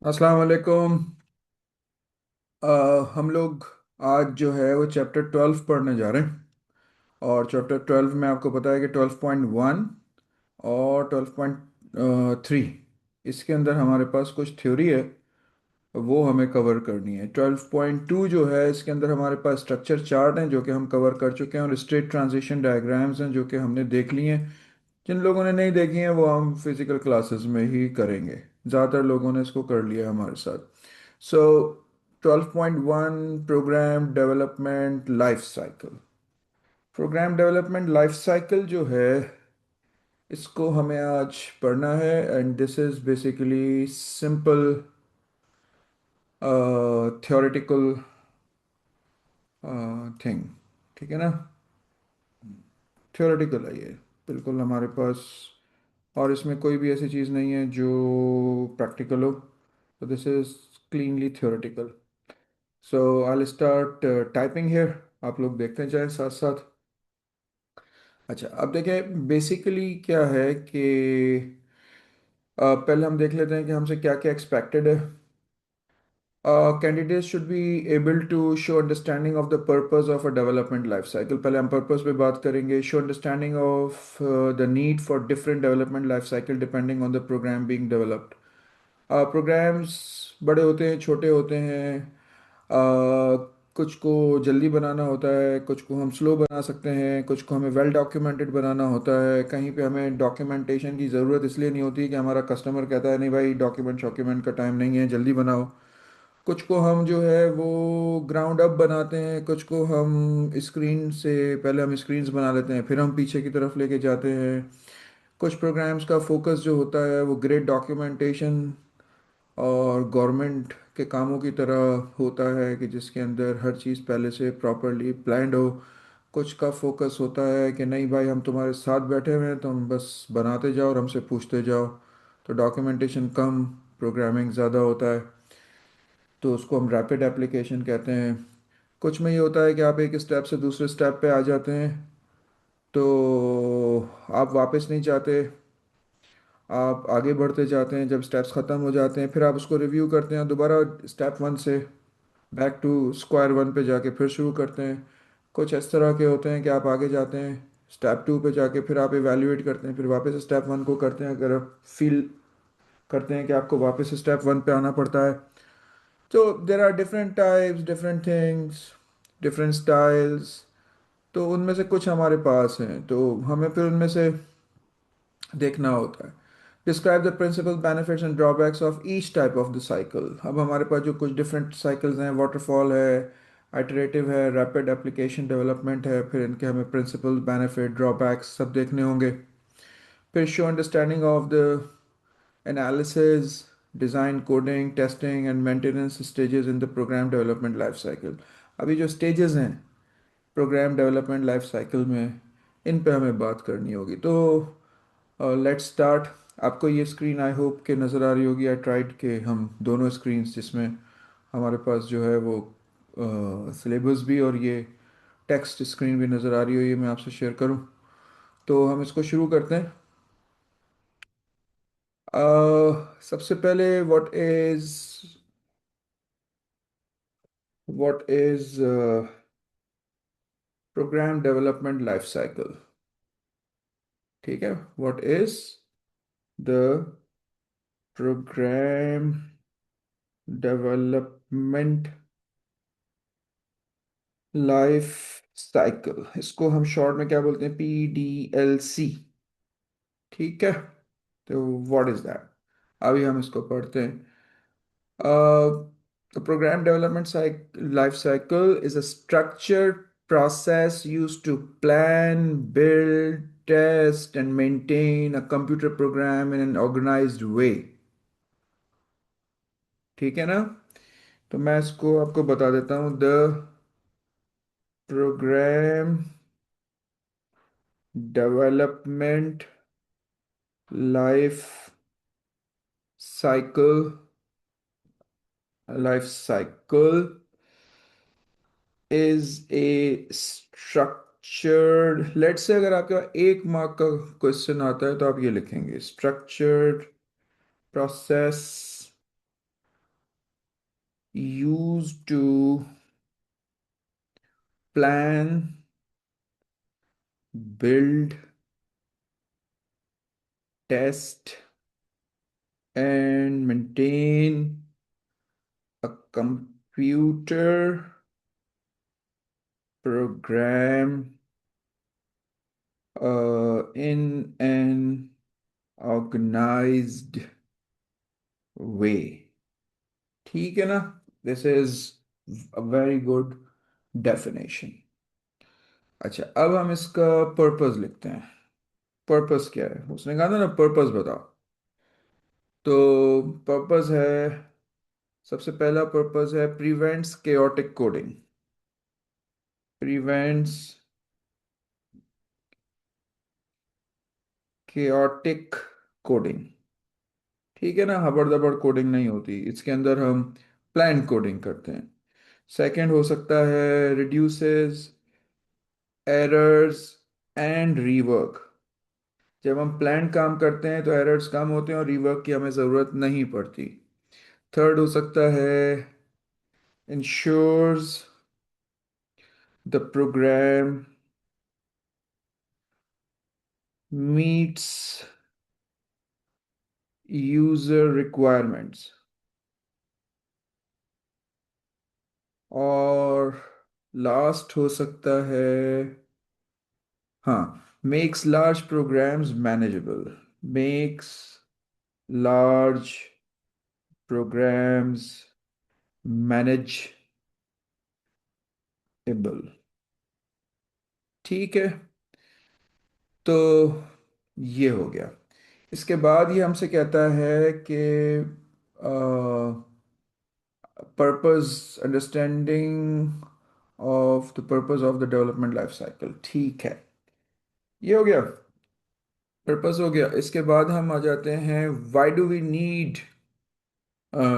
अस्सलाम वालेकुम। हम लोग आज जो है वो चैप्टर 12 पढ़ने जा रहे हैं। और चैप्टर 12 में आपको पता है कि 12.1 और 12.3 इसके अंदर हमारे पास कुछ थ्योरी है, वो हमें कवर करनी है। 12.2 जो है इसके अंदर हमारे पास स्ट्रक्चर चार्ट हैं जो कि हम कवर कर चुके हैं, और स्टेट ट्रांजिशन डायग्राम्स हैं जो कि हमने देख लिए हैं। जिन लोगों ने नहीं देखी हैं वो हम फिजिकल क्लासेस में ही करेंगे। ज़्यादातर लोगों ने इसको कर लिया हमारे साथ। So 12.1 program development life cycle. Program development life cycle जो है इसको हमें आज पढ़ना है, and this is basically simple theoretical thing. ठीक है ना? थ्योरेटिकल है ये, बिल्कुल हमारे पास। और इसमें कोई भी ऐसी चीज़ नहीं है जो प्रैक्टिकल हो। तो this is cleanly theoretical. So I start typing here. आप लोग देखते जाएं साथ साथ। अच्छा, अब देखें बेसिकली क्या है कि पहले हम देख लेते हैं कि हमसे क्या क्या एक्सपेक्टेड है। Candidates should be able to show understanding of the purpose of a development life cycle. पहले हम purpose पे बात करेंगे। Show understanding of the need for different development life cycle depending on the program being developed. Programs बड़े होते हैं, छोटे होते हैं। कुछ को जल्दी बनाना होता है, कुछ को हम स्लो बना सकते हैं, कुछ को हमें वेल डॉक्यूमेंटेड बनाना होता है। कहीं पे हमें डॉक्यूमेंटेशन की ज़रूरत इसलिए नहीं होती कि हमारा कस्टमर कहता है नहीं भाई डॉक्यूमेंट शॉक्यूमेंट का टाइम नहीं है, जल्दी बनाओ। कुछ को हम जो है वो ग्राउंड अप बनाते हैं, कुछ को हम स्क्रीन से पहले हम स्क्रीन्स बना लेते हैं फिर हम पीछे की तरफ लेके जाते हैं। कुछ प्रोग्राम्स का फोकस जो होता है वो ग्रेट डॉक्यूमेंटेशन और गवर्नमेंट के कामों की तरह होता है कि जिसके अंदर हर चीज़ पहले से प्रॉपरली प्लान्ड हो। कुछ का फोकस होता है कि नहीं भाई हम तुम्हारे साथ बैठे हुए हैं, तुम बस बनाते जाओ और हमसे पूछते जाओ। तो डॉक्यूमेंटेशन कम, प्रोग्रामिंग ज़्यादा होता है, तो उसको हम रैपिड एप्लीकेशन कहते हैं। कुछ में ये होता है कि आप एक स्टेप से दूसरे स्टेप पे आ जाते हैं, तो आप वापस नहीं जाते, आप आगे बढ़ते जाते हैं। जब स्टेप्स ख़त्म हो जाते हैं फिर आप उसको रिव्यू करते हैं, दोबारा स्टेप वन से बैक टू स्क्वायर वन पे जाके फिर शुरू करते हैं। कुछ इस तरह के होते हैं कि आप आगे जाते हैं, स्टेप टू पे जाके फिर आप इवेल्युएट करते हैं, फिर वापस स्टेप वन को करते हैं। अगर आप फील करते हैं कि आपको वापस स्टेप वन पे आना पड़ता है। तो there are different types, different things, different styles. तो उनमें से कुछ हमारे पास हैं, तो हमें फिर उनमें से देखना होता है। Describe the principal benefits and drawbacks of each type of the cycle. अब हमारे पास जो कुछ डिफरेंट साइकिल्स हैं, वाटरफॉल है, आइटरेटिव है, रैपिड एप्लीकेशन डेवलपमेंट है, फिर इनके हमें प्रिंसिपल बेनिफिट ड्रॉबैक्स सब देखने होंगे। फिर show understanding of the analysis, design, coding, testing and maintenance stages in the program development life cycle. अभी जो स्टेजेस हैं प्रोग्राम डेवलपमेंट लाइफ साइकिल में, इन पे हमें बात करनी होगी। तो लेट्स स्टार्ट। आपको ये स्क्रीन आई होप के नज़र आ रही होगी। आई ट्राइड के हम दोनों स्क्रीन्स जिसमें हमारे पास जो है वो सिलेबस भी और ये टेक्स्ट स्क्रीन भी नज़र आ रही हो, ये मैं आपसे शेयर करूं। तो हम इसको शुरू करते हैं। सबसे पहले what is program development life cycle. ठीक है, what is the program development life cycle, इसको हम शॉर्ट में क्या बोलते हैं, PDLC। ठीक है, तो व्हाट इज दैट, अभी हम इसको पढ़ते हैं। The program development life cycle is a structured process used to plan, build, test, and maintain a computer program in an organized way. ठीक है ना? तो मैं इसको आपको बता देता हूँ। The program development life cycle life cycle is a structured, let's say अगर आपके पास एक मार्क का क्वेश्चन आता है तो आप ये लिखेंगे, structured process used to plan, build, test, and maintain a computer program in an organized way. ठीक है ना? This is a very good definition. अच्छा, अब हम इसका पर्पस लिखते हैं. पर्पस क्या है? उसने कहा था ना पर्पस बताओ. तो पर्पस है, सबसे पहला पर्पस है prevents chaotic coding. Prevents chaotic coding. ठीक है ना? हबड़ दबड़ कोडिंग नहीं होती इसके अंदर, हम प्लान कोडिंग करते हैं. सेकंड हो सकता है रिड्यूसेस एरर्स एंड रीवर्क. जब हम प्लान काम करते हैं तो एरर्स कम होते हैं और रीवर्क की हमें ज़रूरत नहीं पड़ती. थर्ड हो सकता है ensures the program meets user requirements. और लास्ट हो सकता है, हाँ, makes large programs manageable. Makes large programs manageable. ठीक है, तो ये हो गया. इसके बाद ये हमसे कहता है कि purpose, understanding of the purpose of the development life cycle. ठीक है, ये हो गया. पर्पस हो गया. इसके बाद हम आ जाते हैं why do we need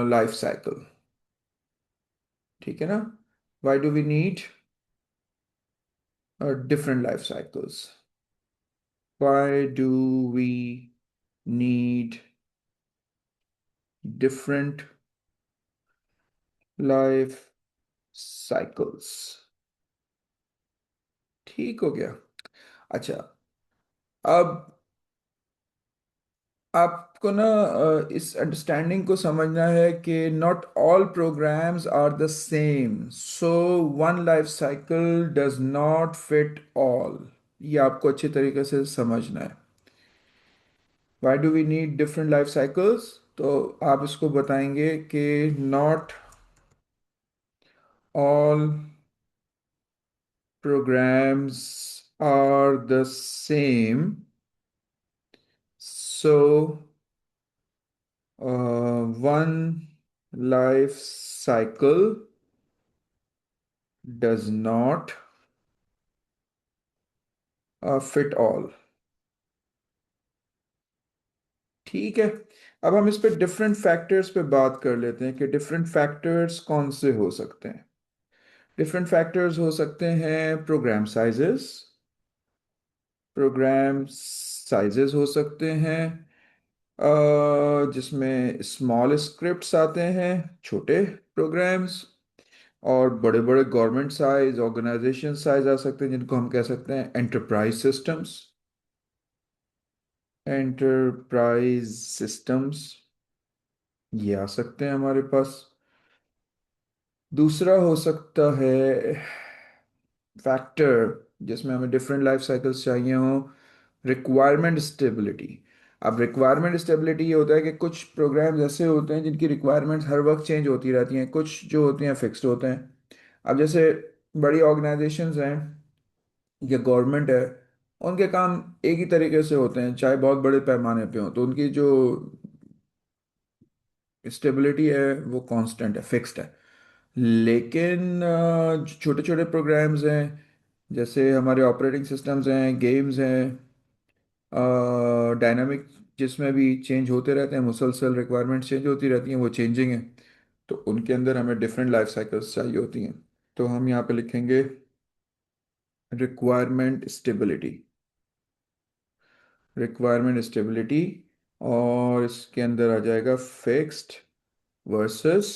life cycle. ठीक है ना? Why do we need different life cycles? Why do we need different life cycles? ठीक हो गया. अच्छा, अब आपको ना इस अंडरस्टैंडिंग को समझना है कि not all programs are the same, so one life cycle does not fit all. ये आपको अच्छे तरीके से समझना है. Why do we need different life cycles? तो आप इसको बताएंगे कि not all programs are the same, so one life cycle does not fit all. ठीक है, अब हम इस पे डिफरेंट फैक्टर्स पे बात कर लेते हैं कि डिफरेंट फैक्टर्स कौन से हो सकते हैं. डिफरेंट फैक्टर्स हो सकते हैं प्रोग्राम साइजेस. प्रोग्राम साइजेस हो सकते हैं जिसमें स्मॉल स्क्रिप्ट्स आते हैं, छोटे प्रोग्राम्स. और बड़े बड़े गवर्नमेंट साइज, ऑर्गेनाइजेशन साइज आ सकते हैं जिनको हम कह सकते हैं एंटरप्राइज सिस्टम्स. एंटरप्राइज सिस्टम्स ये आ सकते हैं हमारे पास. दूसरा हो सकता है फैक्टर जिसमें हमें डिफरेंट लाइफ साइकिल्स चाहिए हो, रिक्वायरमेंट स्टेबिलिटी. अब रिक्वायरमेंट स्टेबिलिटी ये होता है कि कुछ प्रोग्राम्स ऐसे होते हैं जिनकी रिक्वायरमेंट्स हर वक्त चेंज होती रहती हैं, कुछ जो होती हैं फिक्स्ड होते हैं. अब जैसे बड़ी ऑर्गेनाइजेशंस हैं या गवर्नमेंट है, उनके काम एक ही तरीके से होते हैं चाहे बहुत बड़े पैमाने पे हो, तो उनकी जो स्टेबिलिटी है वो कांस्टेंट है, फिक्स्ड है. लेकिन छोटे छोटे प्रोग्राम्स हैं, जैसे हमारे ऑपरेटिंग सिस्टम्स हैं, गेम्स हैं, डायनामिक, जिसमें भी चेंज होते रहते हैं, मुसलसल रिक्वायरमेंट्स चेंज होती रहती हैं, वो चेंजिंग है. तो उनके अंदर हमें डिफरेंट लाइफ साइकिल्स चाहिए होती हैं. तो हम यहाँ पे लिखेंगे रिक्वायरमेंट स्टेबिलिटी. Requirement stability. और इसके अंदर आ जाएगा फिक्स्ड वर्सेस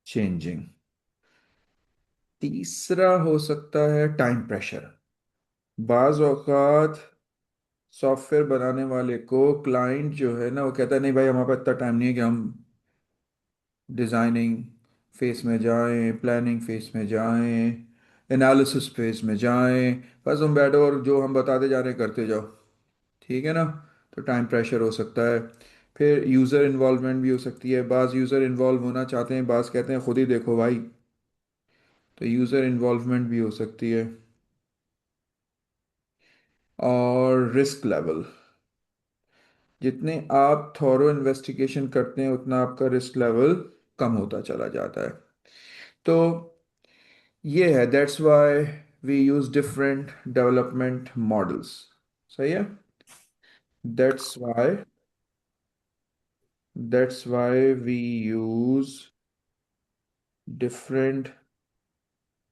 चेंजिंग। तीसरा हो सकता है टाइम प्रेशर। बाज औकात सॉफ्टवेयर बनाने वाले को क्लाइंट जो है ना वो कहता है नहीं भाई हमारे पास इतना टाइम नहीं है कि हम डिज़ाइनिंग फेस में जाएं, प्लानिंग फेस में जाएं, एनालिसिस फेस में जाएं। बस हम बैठो और जो हम बताते जा रहे हैं करते जाओ। ठीक है ना। तो टाइम प्रेशर हो सकता है। फिर यूज़र इन्वॉल्वमेंट भी हो सकती है। बाज़ यूज़र इन्वॉल्व होना चाहते हैं, बाज़ कहते हैं खुद ही देखो भाई। तो यूज़र इन्वॉल्वमेंट भी हो सकती है। और रिस्क लेवल, जितने आप थॉरो इन्वेस्टिगेशन करते हैं उतना आपका रिस्क लेवल कम होता चला जाता है। तो ये है, that's why we use different development models. सही है। That's why that's why we use different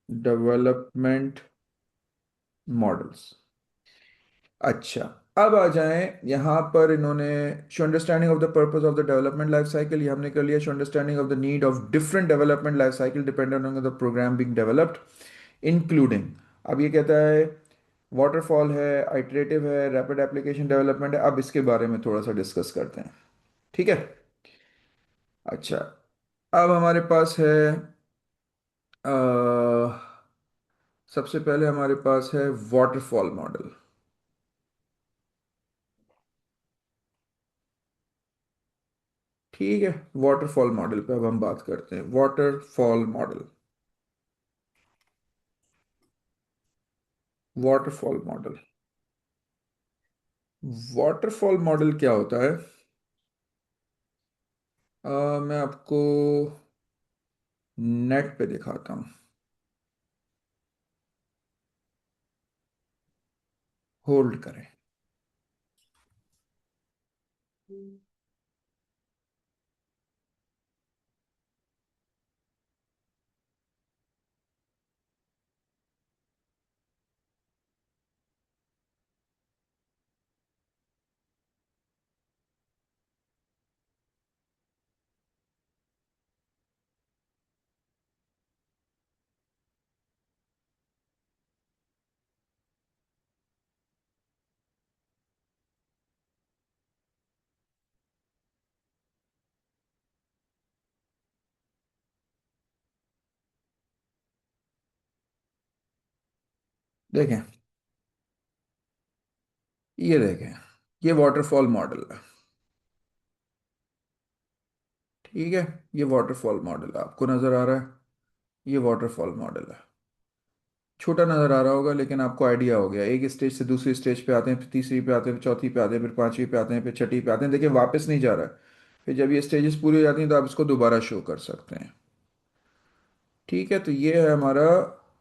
development models. अच्छा, अब आ जाएं यहाँ पर। इन्होंने show understanding of the purpose of the development life cycle, ये हमने कर लिया। Show understanding of the need of different development life cycle dependent on the program being developed including. अब ये कहता है वाटरफॉल है, आइटरेटिव है, रैपिड एप्लीकेशन डेवलपमेंट है। अब इसके बारे में थोड़ा सा डिस्कस करते हैं। ठीक है। अच्छा, अब हमारे पास है अ, सबसे पहले हमारे पास है वाटरफॉल मॉडल। ठीक है। वाटरफॉल मॉडल पे अब हम बात करते हैं। Waterfall model. Waterfall model. Waterfall model क्या होता है? मैं आपको नेट पे दिखाता हूँ। होल्ड करें। देखें, ये देखें, ये वाटरफॉल मॉडल है। ठीक है। ये वाटरफॉल मॉडल आपको नजर आ रहा है। ये वाटरफॉल मॉडल है। छोटा नजर आ रहा होगा लेकिन आपको आइडिया हो गया। एक स्टेज से दूसरी स्टेज पे आते हैं, फिर तीसरी पे आते हैं, फिर चौथी पे आते हैं, फिर पांचवी पे आते हैं, फिर छठी पे आते हैं। देखिए वापस नहीं जा रहा है। फिर जब ये स्टेजेस पूरी हो जाती हैं तो आप इसको दोबारा शो कर सकते हैं। ठीक है। तो ये है हमारा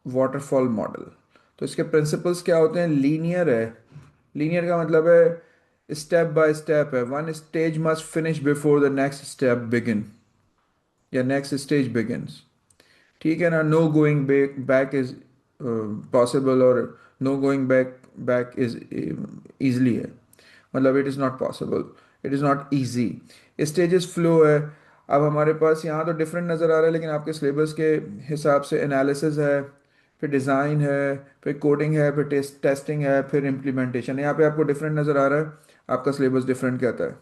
वाटरफॉल मॉडल। तो इसके प्रिंसिपल्स क्या होते हैं? लीनियर है। लीनियर का मतलब है स्टेप बाय स्टेप है। One stage must finish before the next step begin, या नेक्स्ट स्टेज बिगिन्स। ठीक है ना। No going back back is possible, और no going back back is easily है। मतलब it is not possible, it is not easy. Stages flow है। अब हमारे पास यहाँ तो डिफरेंट नज़र आ रहा है लेकिन आपके सिलेबस के हिसाब से एनालिसिस है, फिर डिज़ाइन है, फिर कोडिंग है, फिर टेस्टिंग है, फिर इम्प्लीमेंटेशन। यहाँ पे आपको डिफरेंट नज़र आ रहा है। आपका सिलेबस डिफरेंट कहता है।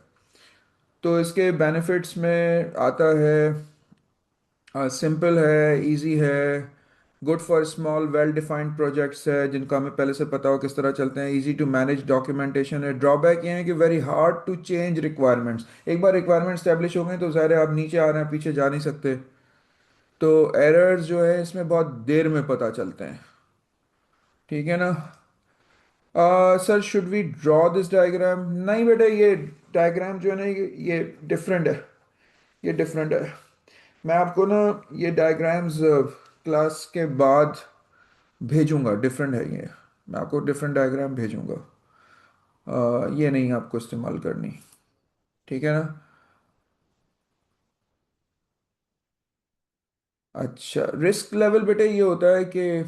तो इसके बेनिफिट्स में आता है सिंपल है, इजी है, good for small well defined projects है जिनको हमें पहले से पता हो किस तरह चलते हैं। इजी टू मैनेज डॉक्यूमेंटेशन है। ड्रॉबैक ये है कि very hard to change requirements. एक बार रिक्वायरमेंट स्टैब्लिश हो गई तो ज़ाहिर है आप नीचे आ रहे हैं, पीछे जा नहीं सकते। तो एरर्स जो है इसमें बहुत देर में पता चलते हैं। ठीक है ना। Sir should we draw this diagram? नहीं बेटा, ये डायग्राम जो है ना ये डिफरेंट है। ये डिफरेंट है। मैं आपको ना ये डायग्राम्स क्लास के बाद भेजूंगा। डिफरेंट है ये। मैं आपको डिफरेंट डायग्राम भेजूंगा। ये नहीं आपको इस्तेमाल करनी। ठीक है ना। अच्छा, रिस्क लेवल बेटे ये होता है कि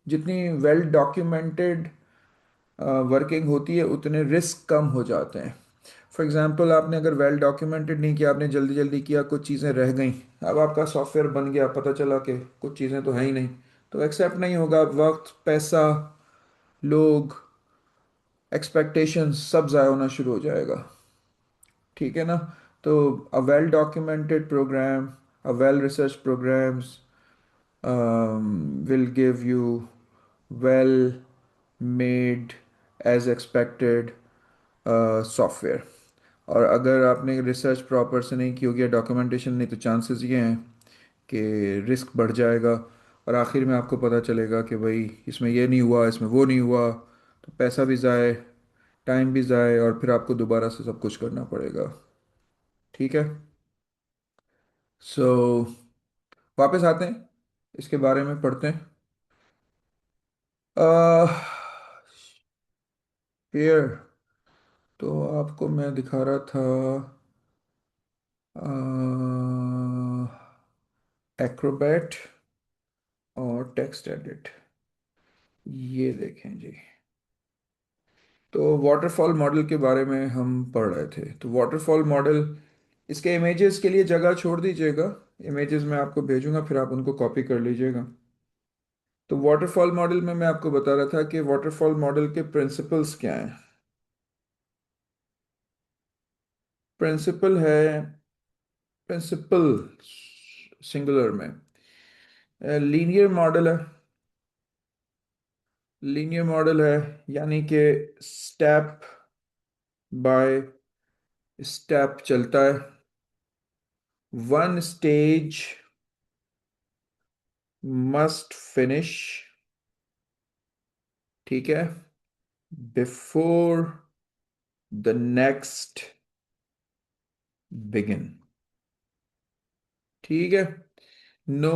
जितनी वेल डॉक्यूमेंटेड वर्किंग होती है उतने रिस्क कम हो जाते हैं। फॉर एग्जांपल आपने अगर वेल डॉक्यूमेंटेड नहीं किया, आपने जल्दी जल्दी किया, कुछ चीज़ें रह गई, अब आपका सॉफ्टवेयर बन गया, पता चला कि कुछ चीज़ें तो हैं ही नहीं, तो एक्सेप्ट नहीं होगा। वक्त, पैसा, लोग, एक्सपेक्टेशंस सब ज़ाया होना शुरू हो जाएगा। ठीक है ना? तो a well documented program, a well research programs will give you well made as expected software. और अगर आपने रिसर्च प्रॉपर से नहीं की होगी या डॉक्यूमेंटेशन नहीं, तो चांसेस ये हैं कि रिस्क बढ़ जाएगा, और आखिर में आपको पता चलेगा कि भाई इसमें ये नहीं हुआ, इसमें वो नहीं हुआ, तो पैसा भी ज़ाय, टाइम भी ज़ाय, और फिर आपको दोबारा से सब कुछ करना पड़ेगा। ठीक है? सो वापस आते हैं, इसके बारे में पढ़ते हैं। हेयर, तो आपको मैं दिखा रहा था एक्रोबैट और टेक्स्ट एडिट, ये देखें जी। तो वाटरफॉल मॉडल के बारे में हम पढ़ रहे थे। तो वाटरफॉल मॉडल, इसके इमेजेस के लिए जगह छोड़ दीजिएगा, इमेजेस मैं आपको भेजूंगा, फिर आप उनको कॉपी कर लीजिएगा। तो वाटरफॉल मॉडल में मैं आपको बता रहा था कि वाटरफॉल मॉडल के प्रिंसिपल्स क्या हैं। प्रिंसिपल है, प्रिंसिपल सिंगुलर में लीनियर मॉडल है। लीनियर मॉडल है यानी कि स्टेप बाय स्टेप चलता है। वन स्टेज मस्ट फिनिश, ठीक है, बिफोर द नेक्स्ट बिगिन। ठीक है? नो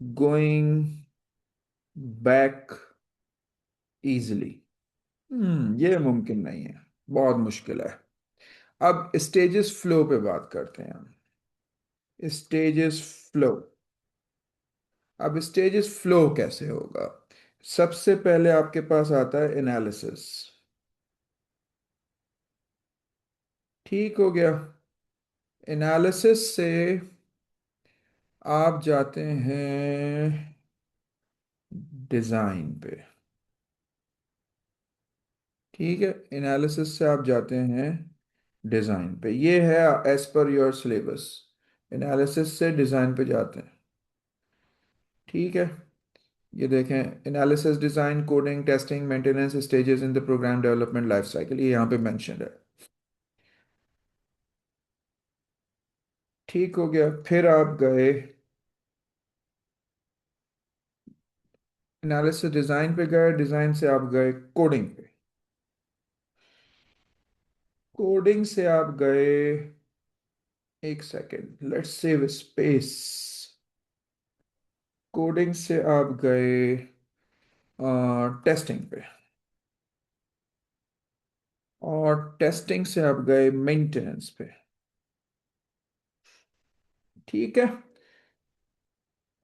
गोइंग बैक इजली, ये मुमकिन नहीं है, बहुत मुश्किल है। अब स्टेजेस फ्लो पे बात करते हैं हम। स्टेजेस फ्लो, अब स्टेजेस फ्लो कैसे होगा? सबसे पहले आपके पास आता है एनालिसिस। ठीक हो गया? एनालिसिस से आप जाते हैं डिजाइन पे। ठीक है? एनालिसिस से आप जाते हैं डिजाइन पे, ये है as per your syllabus, analysis से डिजाइन पे जाते हैं। ठीक है? ये देखें, analysis, design, coding, testing, maintenance stages in the program development life cycle, ये यहाँ पे मेंशन है। ठीक हो गया? फिर आप गए एनालिसिस, डिजाइन पे गए, डिजाइन से आप गए कोडिंग पे, कोडिंग से आप गए, एक second, let's save space, coding से आप गए टेस्टिंग पे, और टेस्टिंग से आप गए मेंटेनेंस पे। ठीक है?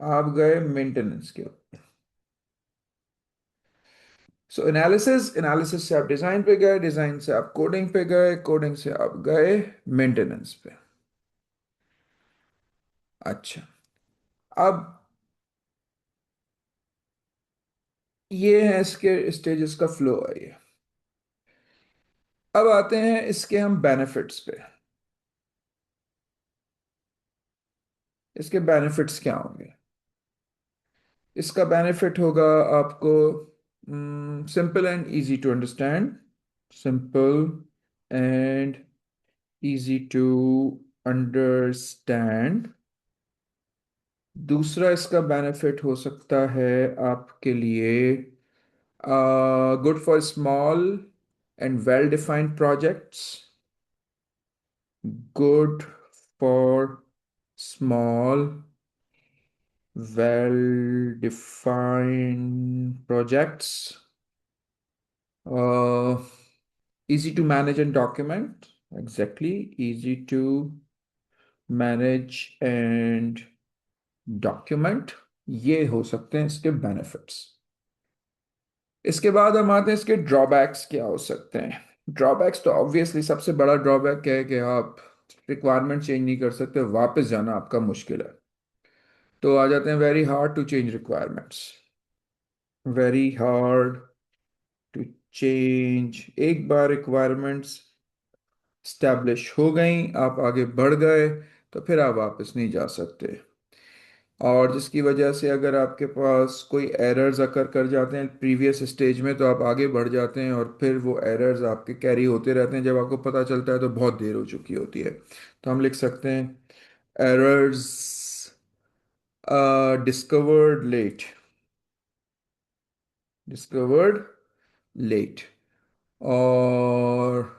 आप गए मेंटेनेंस के। सो एनालिसिस, एनालिसिस से आप डिजाइन पे गए, डिजाइन से आप कोडिंग पे गए, कोडिंग से आप गए मेंटेनेंस पे। अच्छा, अब ये है इसके स्टेजेस का फ्लो है ये। अब आते हैं इसके हम बेनिफिट्स पे। इसके बेनिफिट्स क्या होंगे? इसका बेनिफिट होगा आपको simple and easy to understand, simple and easy to understand. दूसरा इसका बेनिफिट हो सकता है आपके लिए good for small and well defined projects, good for small well defined projects, uh, easy to manage and document, exactly, easy to manage and document, ये हो सकते हैं इसके बेनिफिट्स। इसके बाद हम आते हैं इसके ड्रॉबैक्स क्या हो सकते हैं। ड्रॉबैक्स तो ऑब्वियसली सबसे बड़ा ड्रॉबैक है कि आप रिक्वायरमेंट चेंज नहीं कर सकते, वापस जाना आपका मुश्किल है। तो आ जाते हैं very hard to change requirements. Very hard to change. एक बार रिक्वायरमेंट्स स्टैब्लिश हो गई, आप आगे बढ़ गए, तो फिर आप वापस नहीं जा सकते। और जिसकी वजह से अगर आपके पास कोई एरर्स अकर कर जाते हैं प्रीवियस स्टेज में, तो आप आगे बढ़ जाते हैं और फिर वो एरर्स आपके कैरी होते रहते हैं। जब आपको पता चलता है तो बहुत देर हो चुकी होती है। तो हम लिख सकते हैं errors discovered late. Discovered late. और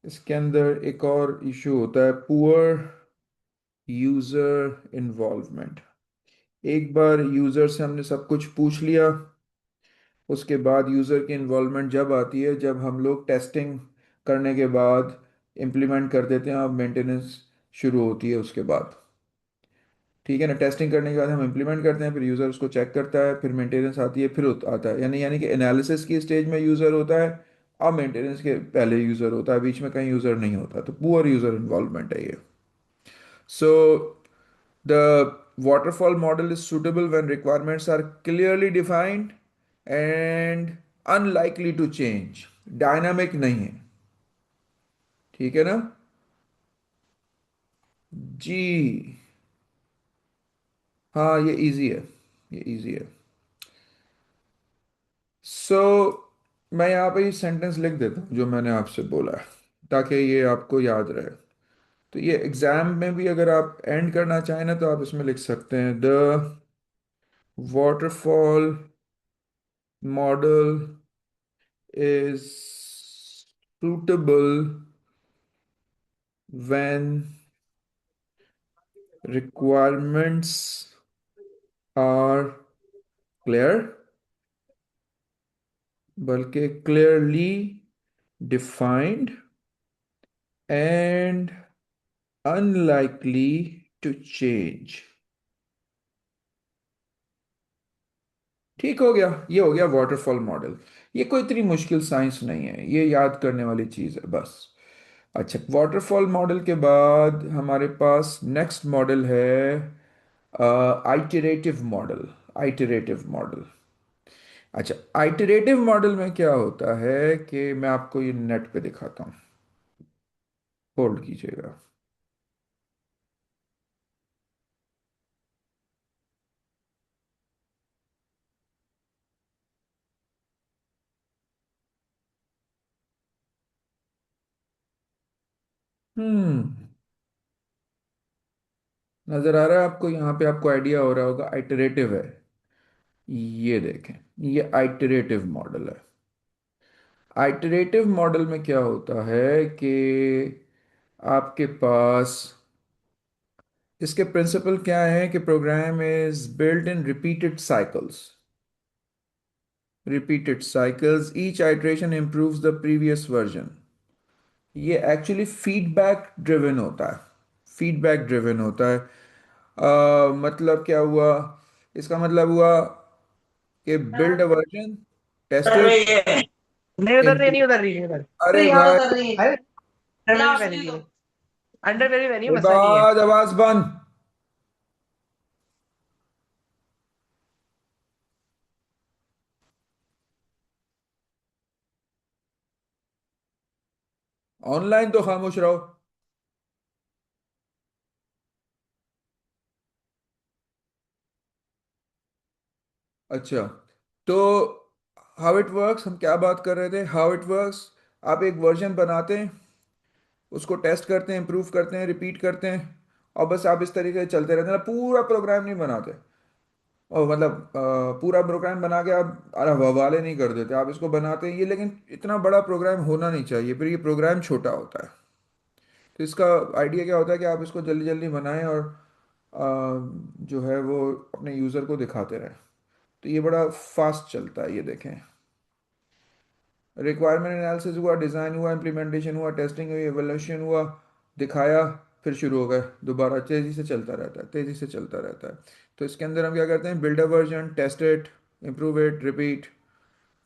इसके अंदर एक और इशू होता है, पुअर यूजर इन्वॉल्वमेंट। एक बार यूजर से हमने सब कुछ पूछ लिया, उसके बाद यूज़र की इन्वॉल्वमेंट जब आती है जब हम लोग टेस्टिंग करने के बाद इम्प्लीमेंट कर देते हैं और मेंटेनेंस शुरू होती है उसके बाद। ठीक है ना, टेस्टिंग करने के बाद हम इम्प्लीमेंट करते हैं, फिर यूज़र उसको चेक करता है, फिर मेंटेनेंस आती है, फिर आता है। यानी यानी कि एनालिसिस की स्टेज में यूज़र होता है, अब मेंटेनेंस के पहले यूज़र होता है, बीच में कहीं यूज़र नहीं होता। तो पुअर यूज़र इन्वॉल्वमेंट है ये। सो the waterfall model is suitable when requirements are clearly defined and unlikely to change। Dynamic नहीं है। ठीक है ना जी। हाँ ये इजी है, ये इजी है। सो मैं यहाँ पे ये सेंटेंस लिख देता हूँ जो मैंने आपसे बोला है, ताकि ये आपको याद रहे। तो ये एग्जाम में भी अगर आप एंड करना चाहें ना, तो आप इसमें लिख सकते हैं the waterfall model is suitable when requirements are clear, बल्कि clearly defined and unlikely to change। ठीक हो गया, ये हो गया वाटरफॉल मॉडल। ये कोई इतनी मुश्किल साइंस नहीं है, ये याद करने वाली चीज़ है बस। अच्छा, वाटरफॉल मॉडल के बाद हमारे पास नेक्स्ट मॉडल है आइटरेटिव मॉडल। Iterative model. अच्छा, आइटरेटिव मॉडल में क्या होता है कि मैं आपको ये नेट पे दिखाता हूँ। होल्ड कीजिएगा। हम्म, नजर आ रहा है आपको? यहाँ पे आपको आइडिया हो रहा होगा आइटरेटिव है। ये देखें, ये आइटरेटिव मॉडल है। आइटरेटिव मॉडल में क्या होता है कि आपके पास इसके प्रिंसिपल क्या है कि program is built in repeated cycles. Repeated cycles, each iteration improves the previous version. ये एक्चुअली फीडबैक ड्रिवन होता है। फीडबैक ड्रिवन होता है। मतलब क्या हुआ? इसका मतलब हुआ कि बिल्ड अ वर्जन, टेस्ट उधर इट, रही है। नहीं उधर रही, नहीं इम्प्रूव। उधर रही, नहीं उधर। अरे अरे यहाँ भाई, उतर रही है। अरे अंडर वेरी पहनी थी, अंडर वेरी पहनी है, मसला नहीं है। बाद आवाज बंद। ऑनलाइन तो खामोश रहो। अच्छा, तो हाउ इट वर्क्स, हम क्या बात कर रहे थे? हाउ इट वर्क्स, आप एक वर्जन बनाते हैं, उसको टेस्ट करते हैं, इम्प्रूव करते हैं, रिपीट करते हैं, और बस आप इस तरीके से चलते रहते हैं ना। पूरा प्रोग्राम नहीं बनाते, और मतलब पूरा प्रोग्राम बना के आप अरे हवाले नहीं कर देते, आप इसको बनाते हैं ये। लेकिन इतना बड़ा प्रोग्राम होना नहीं चाहिए, फिर ये प्रोग्राम छोटा होता है। तो इसका आइडिया क्या होता है कि आप इसको जल्दी जल्दी बनाएं और जो है वो अपने यूज़र को दिखाते रहें। तो ये बड़ा फास्ट चलता है, ये देखें। रिक्वायरमेंट एनालिसिस हुआ, डिज़ाइन हुआ, इम्प्लीमेंटेशन हुआ, टेस्टिंग हुई, एवोल्यूशन हुआ, दिखाया, फिर शुरू हो गए दोबारा। तेज़ी से चलता रहता है, तेज़ी से चलता रहता है। तो इसके अंदर हम क्या करते हैं? Build a version, test it, improve it, repeat.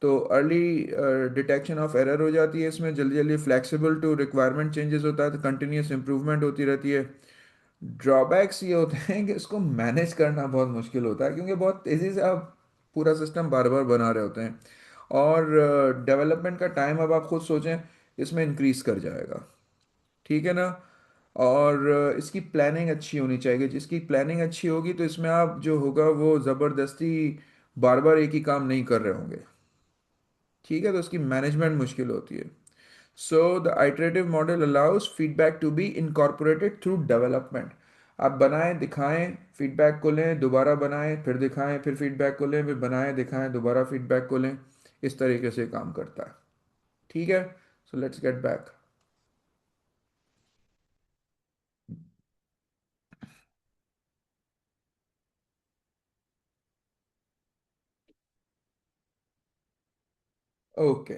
तो अर्ली डिटेक्शन ऑफ एरर हो जाती है इसमें, जल्दी जल्दी फ्लेक्सिबल टू रिक्वायरमेंट चेंजेस होता है, तो कंटिन्यूस इंप्रूवमेंट होती रहती है। ड्रॉबैक्स ये होते हैं कि इसको मैनेज करना बहुत मुश्किल होता है, क्योंकि बहुत तेज़ी से आप पूरा सिस्टम बार बार बना रहे होते हैं, और डेवलपमेंट का टाइम अब आप खुद सोचें इसमें इंक्रीज कर जाएगा। ठीक है ना। और इसकी प्लानिंग अच्छी होनी चाहिए, जिसकी प्लानिंग अच्छी होगी तो इसमें आप जो होगा वो ज़बरदस्ती बार बार एक ही काम नहीं कर रहे होंगे। ठीक है, तो उसकी मैनेजमेंट मुश्किल होती है। So the iterative model allows feedback to be incorporated through development. आप बनाएं दिखाएं, फीडबैक को लें, दोबारा बनाएं फिर दिखाएं, फिर फीडबैक को लें, फिर बनाएं दिखाएं, दोबारा फीडबैक को लें। इस तरीके से काम करता है। ठीक है। So let's get back. Okay,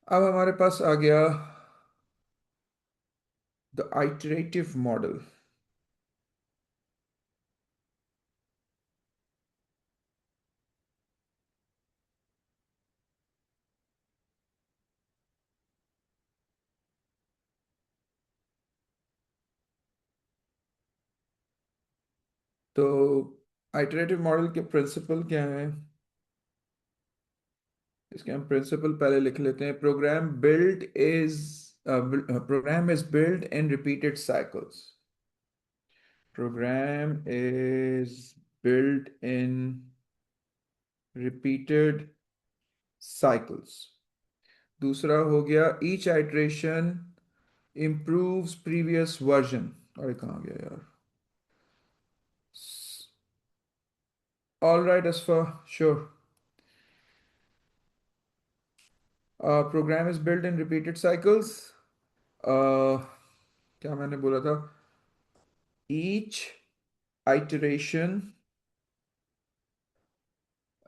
अब हमारे पास आ गया द आइटरेटिव मॉडल। तो आइटरेटिव मॉडल के प्रिंसिपल क्या है, इसके हम प्रिंसिपल पहले लिख लेते हैं। Program is build in repeated cycles. Program is built in repeated cycles। दूसरा हो गया each iteration improves previous version। और ये कहाँ गया यार? All right, Asfa, sure। Program is built in repeated cycles। uh, क्या मैंने बोला था? Each iteration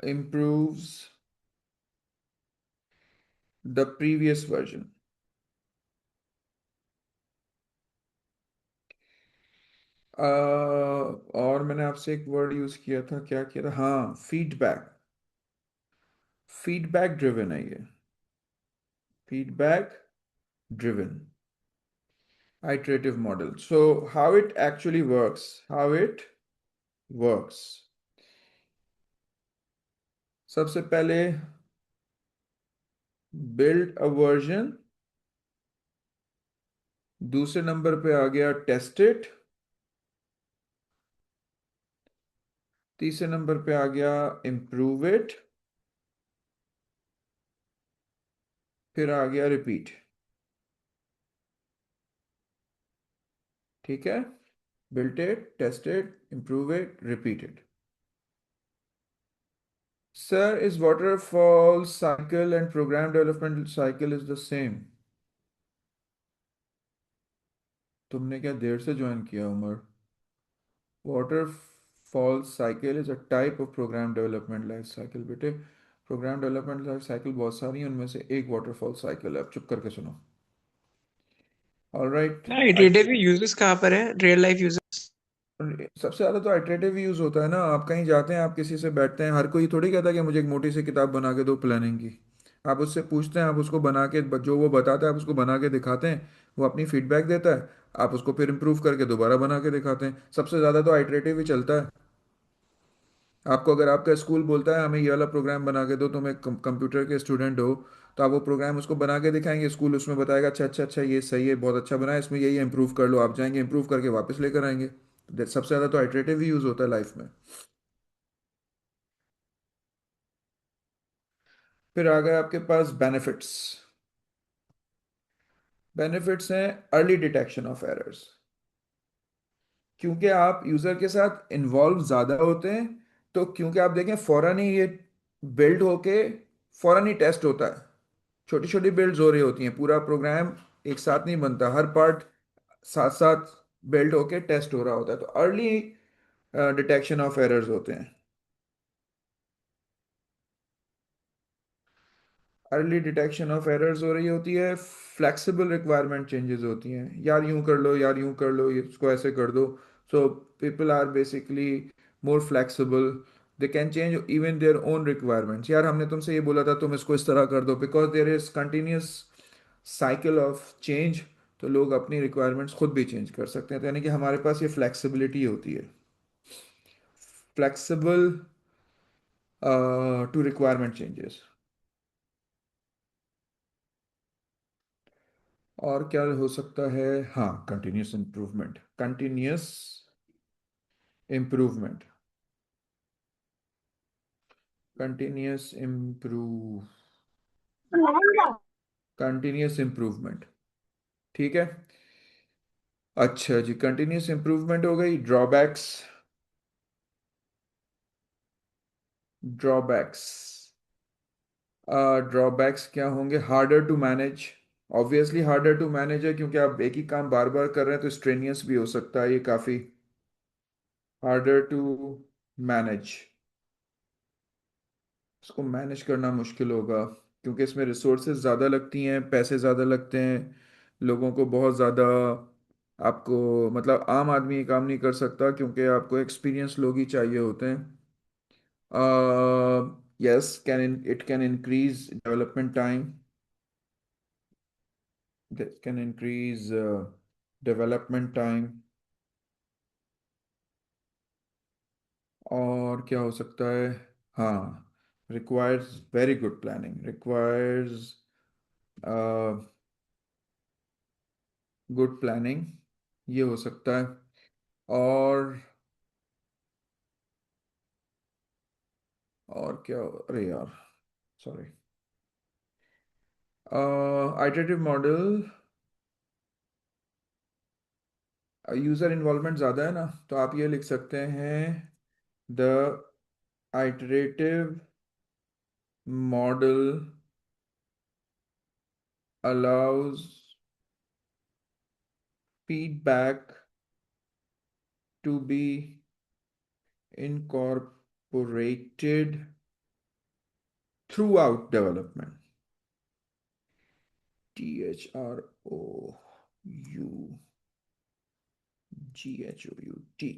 improves the previous version। और मैंने आपसे एक वर्ड यूज किया था, क्या किया था? हाँ, फीडबैक। फीडबैक ड्रिवन है ये। Feedback driven iterative model। So how it actually works, how it works, सबसे पहले build a version, दूसरे नंबर पे आ गया टेस्ट इट, तीसरे नंबर पे आ गया improve it, फिर आ गया रिपीट। ठीक है, built it, test it, improve it, repeat it। Sir, is waterfall cycle and program development cycle is the same? तुमने क्या देर से ज्वाइन किया Umar? Waterfall cycle is a type of program development life cycle बेटे। Program development life cycle बहुत सारी हैं, उनमें से एक वाटरफॉल साइकिल है। अब चुप करके सुनो। ऑलराइट। ना इटरेटिव यूजेस कहाँ पर है, रियल लाइफ यूजेस? सबसे ज़्यादा तो आइटरेटिव यूज़ होता है ना। आप कहीं जाते हैं, आप किसी से बैठते हैं, हर कोई थोड़ी कहता है कि मुझे एक मोटी सी किताब बना के दो प्लानिंग की। आप उससे पूछते हैं, आप उसको बना के, जो वो बताता है आप उसको बना के दिखाते हैं, वो अपनी फीडबैक देता है, आप उसको फिर इम्प्रूव करके दोबारा बना के दिखाते हैं। सबसे ज़्यादा तो आइटरेटिव ही चलता है। आपको अगर आपका स्कूल बोलता है हमें ये वाला प्रोग्राम बना के दो, तुम एक कंप्यूटर के स्टूडेंट हो, तो आप वो प्रोग्राम उसको बना के दिखाएंगे, स्कूल उसमें बताएगा अच्छा अच्छा अच्छा ये सही है, बहुत अच्छा बना है, इसमें यही इम्प्रूव कर लो। आप जाएंगे, इम्प्रूव करके वापस लेकर आएंगे। सबसे ज़्यादा तो आइटरेटिव ही यूज़ होता है लाइफ में। फिर आ गए आपके पास बेनिफिट्स। बेनिफिट्स हैं अर्ली डिटेक्शन ऑफ एरर्स। क्योंकि आप यूज़र के साथ इन्वॉल्व ज़्यादा होते हैं, तो क्योंकि आप देखें फौरन ही ये बिल्ड होके फौरन ही टेस्ट होता है। छोटी छोटी बिल्ड्स हो रही होती हैं, पूरा प्रोग्राम एक साथ नहीं बनता, हर पार्ट साथ साथ बिल्ड होके टेस्ट हो रहा होता है, तो अर्ली डिटेक्शन ऑफ एरर्स होते हैं। अर्ली डिटेक्शन ऑफ एरर्स हो रही होती है। फ्लेक्सिबल रिक्वायरमेंट चेंजेस होती हैं, यार यूं कर लो, यार यूं कर लो, इसको ऐसे कर दो। So people are basically more flexible. They can change even their own requirements. यार हमने तुमसे ये बोला था तुम इसको इस तरह कर दो, because there is continuous cycle of change. तो लोग अपनी रिक्वायरमेंट्स खुद भी चेंज कर सकते हैं, तो यानी कि हमारे पास ये फ्लेक्सिबिलिटी होती है, फ्लेक्सिबल टू रिक्वायरमेंट चेंजेस। और क्या हो सकता है? हाँ, continuous improvement, continuous improvement, continuous improve, continuous improvement. ठीक है। अच्छा जी, कंटिन्यूस इम्प्रूवमेंट हो गई। ड्रॉबैक्स, ड्रॉबैक्स, ड्रॉबैक्स क्या होंगे? Harder to manage. Obviously harder to manage है, क्योंकि आप एक ही काम बार बार कर रहे हैं, तो स्ट्रेनियस भी हो सकता है ये काफ़ी। हार्डर टू मैनेज, इसको मैनेज करना मुश्किल होगा, क्योंकि इसमें रिसोर्सेज ज़्यादा लगती हैं, पैसे ज़्यादा लगते हैं, लोगों को बहुत ज़्यादा, आपको मतलब आम आदमी ये काम नहीं कर सकता, क्योंकि आपको एक्सपीरियंस लोग ही चाहिए होते हैं। Yes, it can increase development time. That can increase development time. और क्या हो सकता है? हाँ, requires very good planning, requires uh, good planning, ये हो सकता है। और क्या? अरे यार, sorry. Iterative model, user involvement ज़्यादा है ना, तो आप ये लिख सकते हैं, the iterative model allows feedback to be incorporated throughout development. THROUGHOUT,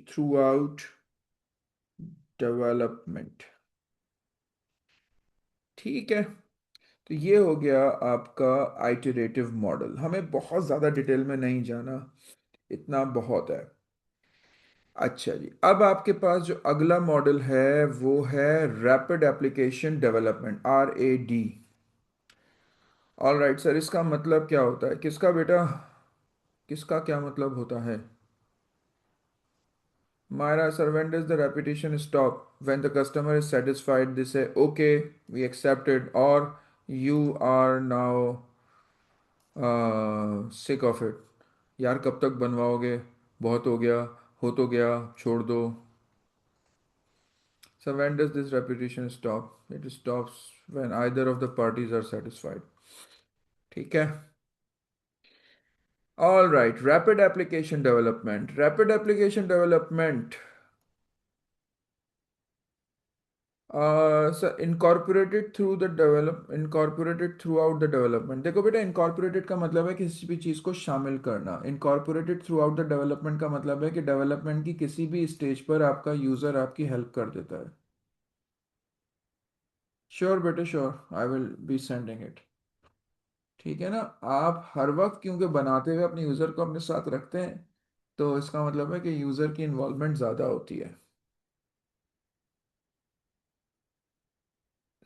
throughout development। ठीक है। तो ये हो गया आपका आइटरेटिव मॉडल। हमें बहुत ज़्यादा डिटेल में नहीं जाना, इतना बहुत है। अच्छा जी, अब आपके पास जो अगला मॉडल है वो है rapid application development, RAD। All right sir, इसका मतलब क्या होता है? किसका बेटा, किसका क्या मतलब होता है? Myra, sir, when does the repetition stop? When the customer is satisfied, they say, okay, we accept it, or you are now sick of it। यार कब तक बनवाओगे, बहुत हो गया, हो तो गया, छोड़ दो। So when does this repetition stop? It stops when either of the parties are satisfied। ठीक है। All right, rapid application development, rapid application development, sir incorporated through the develop, incorporated through out the development. देखो बेटा, incorporated का मतलब है किसी भी चीज़ को शामिल करना। Incorporated through out the development का मतलब है कि डेवलपमेंट की किसी भी स्टेज पर आपका यूज़र आपकी हेल्प कर देता है। श्योर बेटे, sure, I will be sending it. ठीक है ना। आप हर वक्त क्योंकि बनाते हुए अपने यूज़र को अपने साथ रखते हैं, तो इसका मतलब है कि यूज़र की इन्वॉल्वमेंट ज़्यादा होती है।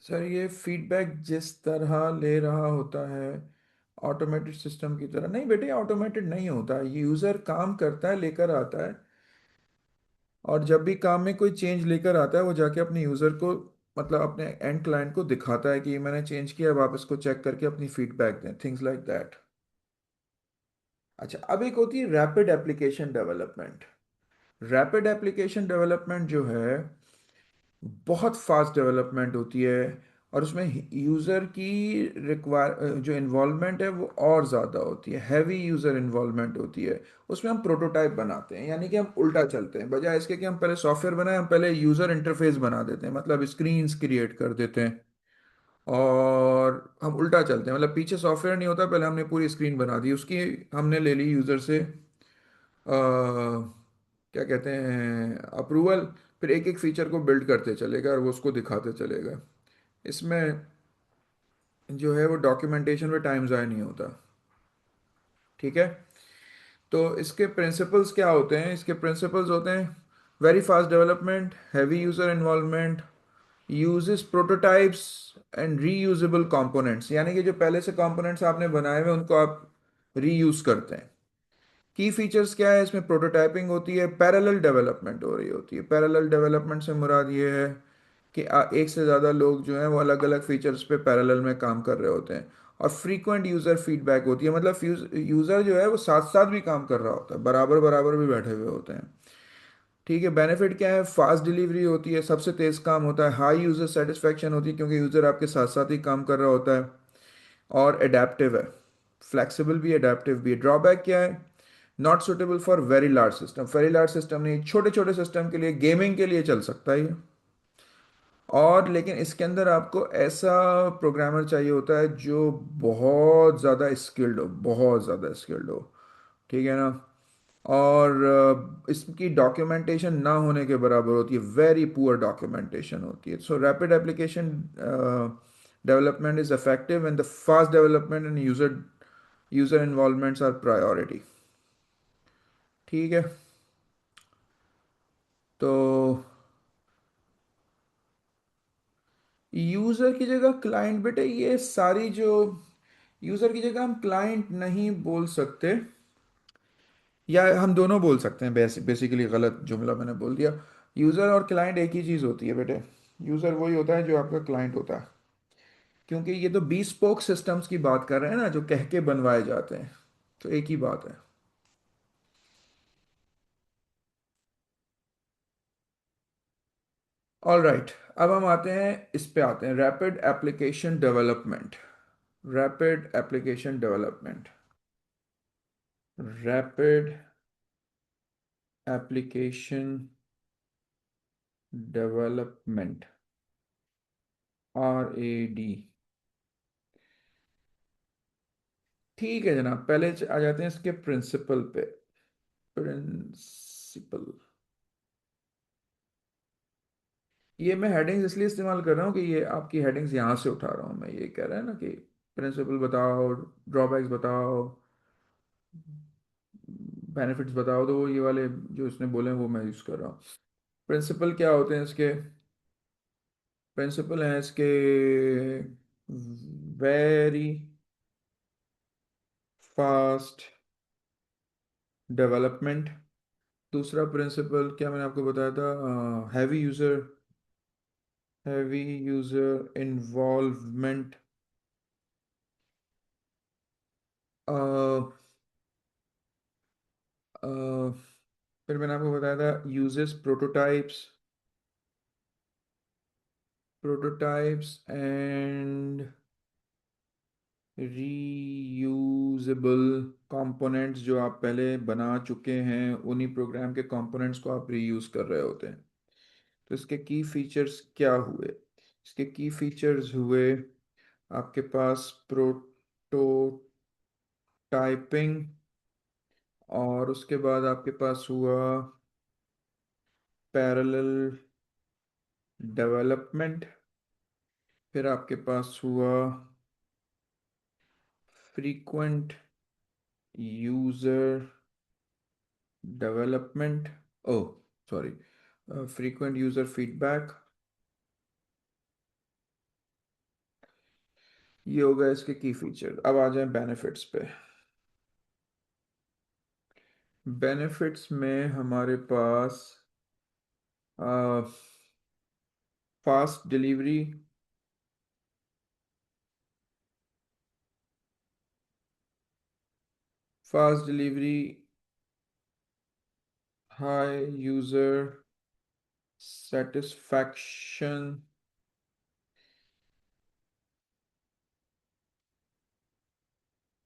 सर ये फीडबैक जिस तरह ले रहा होता है ऑटोमेटेड सिस्टम की तरह, नहीं बेटे, ऑटोमेटेड नहीं होता है। यूज़र काम करता है, लेकर आता है, और जब भी काम में कोई चेंज लेकर आता है, वो जाके अपने यूज़र को, मतलब अपने एंड क्लाइंट को दिखाता है कि ये मैंने चेंज किया, अब आप इसको चेक करके अपनी फीडबैक दें, थिंग्स लाइक दैट। अच्छा, अब एक होती है rapid application development. Rapid application development जो है, बहुत फास्ट डेवलपमेंट होती है, और उसमें यूज़र की रिक्वायर जो इन्वॉल्वमेंट है वो और ज़्यादा होती है, हैवी यूज़र इन्वॉल्वमेंट होती है। उसमें हम प्रोटोटाइप बनाते हैं, यानी कि हम उल्टा चलते हैं, बजाय इसके कि हम पहले सॉफ्टवेयर बनाएं, हम पहले यूज़र इंटरफेस बना देते हैं, मतलब स्क्रीन्स क्रिएट कर देते हैं। और हम उल्टा चलते हैं, मतलब पीछे सॉफ्टवेयर नहीं होता, पहले हमने पूरी स्क्रीन बना दी, उसकी हमने ले ली यूज़र से क्या कहते हैं, अप्रूवल, फिर एक एक फीचर को बिल्ड करते चलेगा और वो उसको दिखाते चलेगा। इसमें जो है वो डॉक्यूमेंटेशन में टाइम ज़ाया नहीं होता। ठीक है। तो इसके प्रिंसिपल्स क्या होते हैं, इसके प्रिंसिपल्स होते हैं very fast development, heavy user involvement, uses prototypes and reusable components, यानी कि जो पहले से कंपोनेंट्स आपने बनाए हुए उनको आप रीयूज करते हैं। की फीचर्स क्या है इसमें, प्रोटोटाइपिंग होती है, पैरेलल डेवलपमेंट हो रही होती है। पैरेलल डेवलपमेंट से मुराद ये है कि एक से ज़्यादा लोग जो हैं वो अलग अलग फीचर्स पे पैरेलल में काम कर रहे होते हैं। और फ्रीक्वेंट यूज़र फीडबैक होती है, मतलब यूज़र जो है वो साथ साथ भी काम कर रहा होता है, बराबर बराबर भी बैठे हुए होते हैं। ठीक है। बेनिफिट क्या है, फास्ट डिलीवरी होती है, सबसे तेज़ काम होता है, हाई यूज़र सेटिस्फेक्शन होती है क्योंकि यूज़र आपके साथ साथ ही काम कर रहा होता है, और एडेप्टिव है, फ्लेक्सिबल भी एडेप्टिव भी है। ड्रॉबैक क्या है, not suitable for very large system, very large system नहीं, छोटे छोटे सिस्टम के लिए, गेमिंग के लिए चल सकता है ये। और लेकिन इसके अंदर आपको ऐसा प्रोग्रामर चाहिए होता है जो बहुत ज़्यादा स्किल्ड हो, बहुत ज़्यादा स्किल्ड हो। ठीक है ना। और इसकी डॉक्यूमेंटेशन ना होने के बराबर होती है, वेरी पुअर डॉक्यूमेंटेशन होती है। So rapid application development is effective and the fast development and user user involvements are priority. ठीक है। तो यूजर की जगह क्लाइंट, बेटे ये सारी जो, यूजर की जगह हम क्लाइंट नहीं बोल सकते, या हम दोनों बोल सकते हैं, बेसिकली गलत जुमला मैंने बोल दिया। यूजर और क्लाइंट एक ही चीज होती है बेटे। यूजर वही होता है जो आपका क्लाइंट होता है, क्योंकि ये तो bespoke सिस्टम्स की बात कर रहे हैं ना, जो कह के बनवाए जाते हैं, तो एक ही बात है। ऑल राइट, अब हम आते हैं, इस पे आते हैं, rapid application development. Rapid application development, rapid application development, RAD। ठीक है जनाब, पहले आ जाते हैं इसके प्रिंसिपल पे। प्रिंसिपल, ये मैं हेडिंग्स इसलिए इस्तेमाल कर रहा हूँ कि ये आपकी हेडिंग्स यहाँ से उठा रहा हूँ मैं, ये कह रहा है ना कि प्रिंसिपल बताओ, ड्रॉबैक्स बताओ, बेनिफिट्स बताओ, तो वो ये वाले जो इसने बोले हैं वो मैं यूज़ कर रहा हूँ। प्रिंसिपल क्या होते हैं इसके, प्रिंसिपल हैं इसके वेरी फास्ट डेवलपमेंट। दूसरा प्रिंसिपल क्या मैंने आपको बताया था, हैवी यूज़र इन्वॉल्वमेंट। फिर मैंने आपको बताया था uses prototypes and reusable components, जो आप पहले बना चुके हैं उन्हीं प्रोग्राम के कंपोनेंट्स को आप रीयूज कर रहे होते हैं। तो इसके की फीचर्स क्या हुए, इसके की फीचर्स हुए, आपके पास प्रोटोटाइपिंग, और उसके बाद आपके पास हुआ पैरेलल डेवलपमेंट, फिर आपके पास हुआ फ्रीक्वेंट यूजर डेवलपमेंट, ओ सॉरी, फ्रीक्वेंट यूजर फीडबैक। ये हो गया इसके की फीचर। अब आ जाए बेनिफिट्स पे। बेनिफिट्स में हमारे पास fast delivery, fast delivery, high user satisfaction,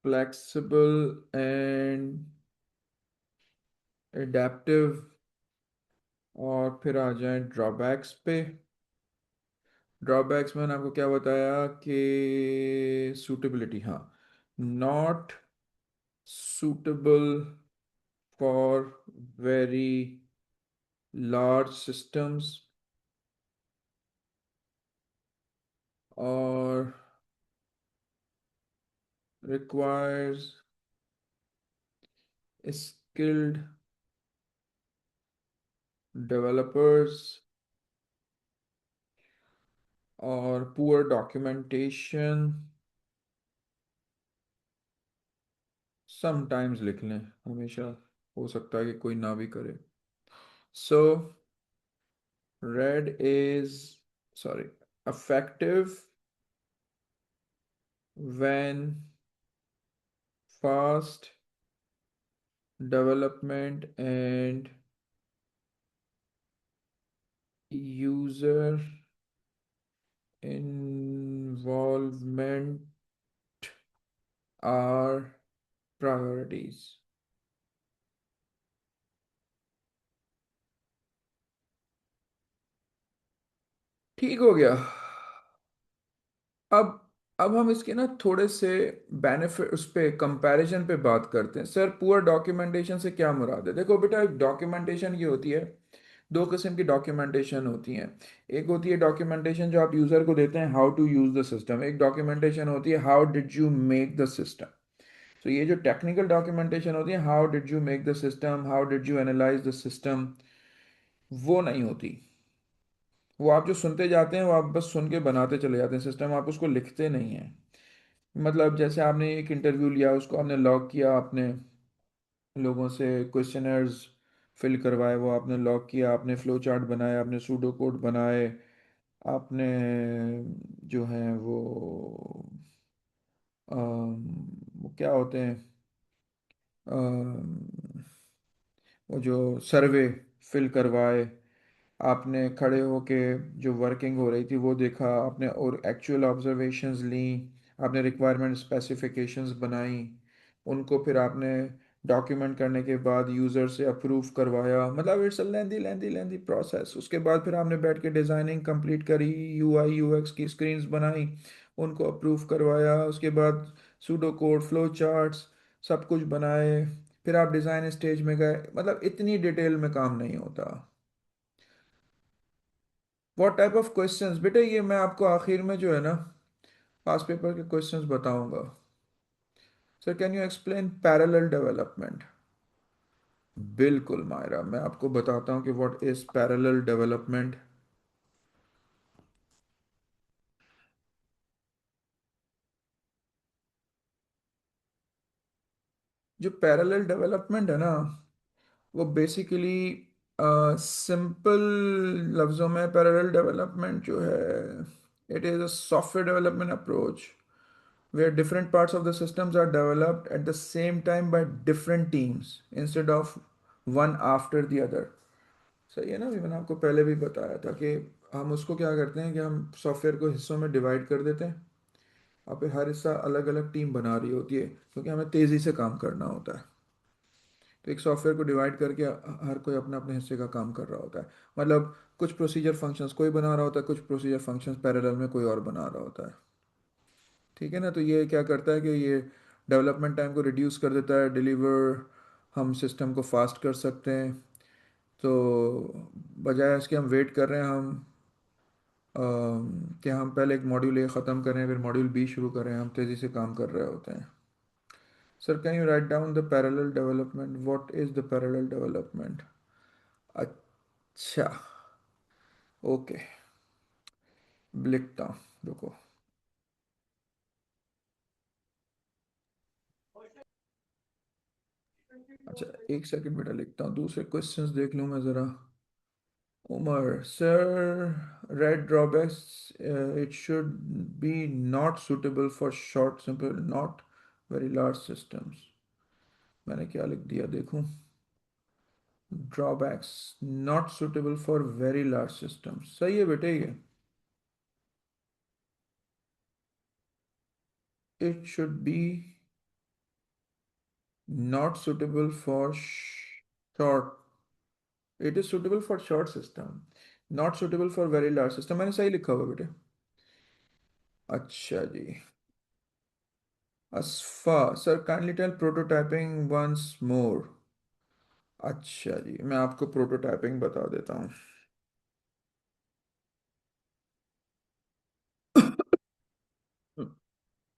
flexible and adaptive. और फिर आ जाए ड्रॉबैक्स पे। ड्रॉबैक्स में मैंने आपको क्या बताया कि सूटेबिलिटी, हाँ, not suitable for very large systems or requires skilled developers or poor documentation. Sometimes लिख लें, हमेशा हो सकता है कि कोई ना भी करे. So RAD is, sorry, effective when fast development and user involvement are priorities. ठीक हो गया. अब अब हम इसके ना थोड़े से बेनिफिट, उस पे कंपैरिजन पे बात करते हैं. सर पुअर डॉक्यूमेंटेशन से क्या मुराद है? देखो बेटा, एक डॉक्यूमेंटेशन की होती है, दो किस्म की डॉक्यूमेंटेशन होती हैं. एक होती है डॉक्यूमेंटेशन जो आप यूज़र को देते हैं, how to use the system. एक डॉक्यूमेंटेशन होती है, how did you make the system. तो ये जो टेक्निकल डॉक्यूमेंटेशन होती है, how did you make the system, how did you analyse the system, वो नहीं होती. वो आप जो सुनते जाते हैं, वो आप बस सुन के बनाते चले जाते हैं सिस्टम, आप उसको लिखते नहीं हैं. मतलब जैसे आपने एक इंटरव्यू लिया, उसको आपने लॉग किया, आपने लोगों से क्वेश्चनर्स फिल करवाए, वो आपने लॉग किया, आपने फ्लो चार्ट बनाए, आपने सूडो कोड बनाए, आपने जो है वो क्या होते हैं, अम, वो जो सर्वे फिल करवाए, आपने खड़े होके जो वर्किंग हो रही थी वो देखा आपने, और एक्चुअल ऑब्जर्वेशंस ली, आपने रिक्वायरमेंट स्पेसिफिकेशंस बनाई, उनको फिर आपने डॉक्यूमेंट करने के बाद यूज़र से अप्रूव करवाया. मतलब it's a lengthy lengthy lengthy process. उसके बाद फिर आपने बैठ के डिज़ाइनिंग कंप्लीट करी, यूआई यूएक्स की स्क्रीन्स बनाई, उनको अप्रूव करवाया, उसके बाद सूडो कोड, फ्लो चार्ट्स, सब कुछ बनाए, फिर आप डिज़ाइन स्टेज में गए. मतलब इतनी डिटेल में काम नहीं होता. व्हाट टाइप ऑफ क्वेश्चंस बेटे, ये मैं आपको आखिर में जो है ना पास पेपर के क्वेश्चंस बताऊंगा. Sir can you explain parallel development? बिल्कुल मायरा, मैं आपको बताता हूँ कि व्हाट इज पैरेलल डेवलपमेंट. जो पैरेलल डेवलपमेंट है ना, वो बेसिकली सिंपल लफ्ज़ों में पैरेलल डेवलपमेंट जो है, it is a software development approach where different parts of the systems are developed at the same time by different teams instead of one after the other. सही है ना? अभी मैंने आपको पहले भी बताया था कि हम उसको क्या करते हैं कि हम सॉफ्टवेयर को हिस्सों में डिवाइड कर देते हैं, और फिर हर हिस्सा अलग अलग टीम बना रही होती है, क्योंकि हमें तेज़ी से काम करना होता है. तो एक सॉफ्टवेयर को डिवाइड करके हर कोई अपने अपने हिस्से का काम कर रहा होता है. मतलब कुछ प्रोसीजर फंक्शंस कोई बना रहा होता है, कुछ प्रोसीजर फंक्शंस पैरेलल में कोई और बना रहा होता है. ठीक है ना? तो ये क्या करता है कि ये डेवलपमेंट टाइम को रिड्यूस कर देता है, डिलीवर हम सिस्टम को फास्ट कर सकते हैं. तो बजाय इसके हम वेट कर रहे हैं, हम कि हम पहले एक मॉड्यूल ए ख़त्म करें फिर मॉड्यूल बी शुरू करें, हम तेज़ी से काम कर रहे होते हैं. Sir can you write down the parallel development? What is the parallel development? अच्छा, ओके, लिखता हूँ, रुको. अच्छा, एक सेकंड बेटा, लिखता हूँ, दूसरे क्वेश्चंस देख लूँ मैं ज़रा. Umar, sir, red drawbacks, it should be not suitable for short, simple, not very large systems. मैंने क्या लिख दिया देखूं? Drawbacks, not suitable for very large systems. सही है बेटे ये. It should be not suitable for short. It is suitable for short system. Not suitable for very large system. मैंने सही लिखा हुआ बेटे. अच्छा जी. Asfa, sir, kindly tell prototyping once more. अच्छा जी, मैं आपको प्रोटोटाइपिंग बता देता हूँ।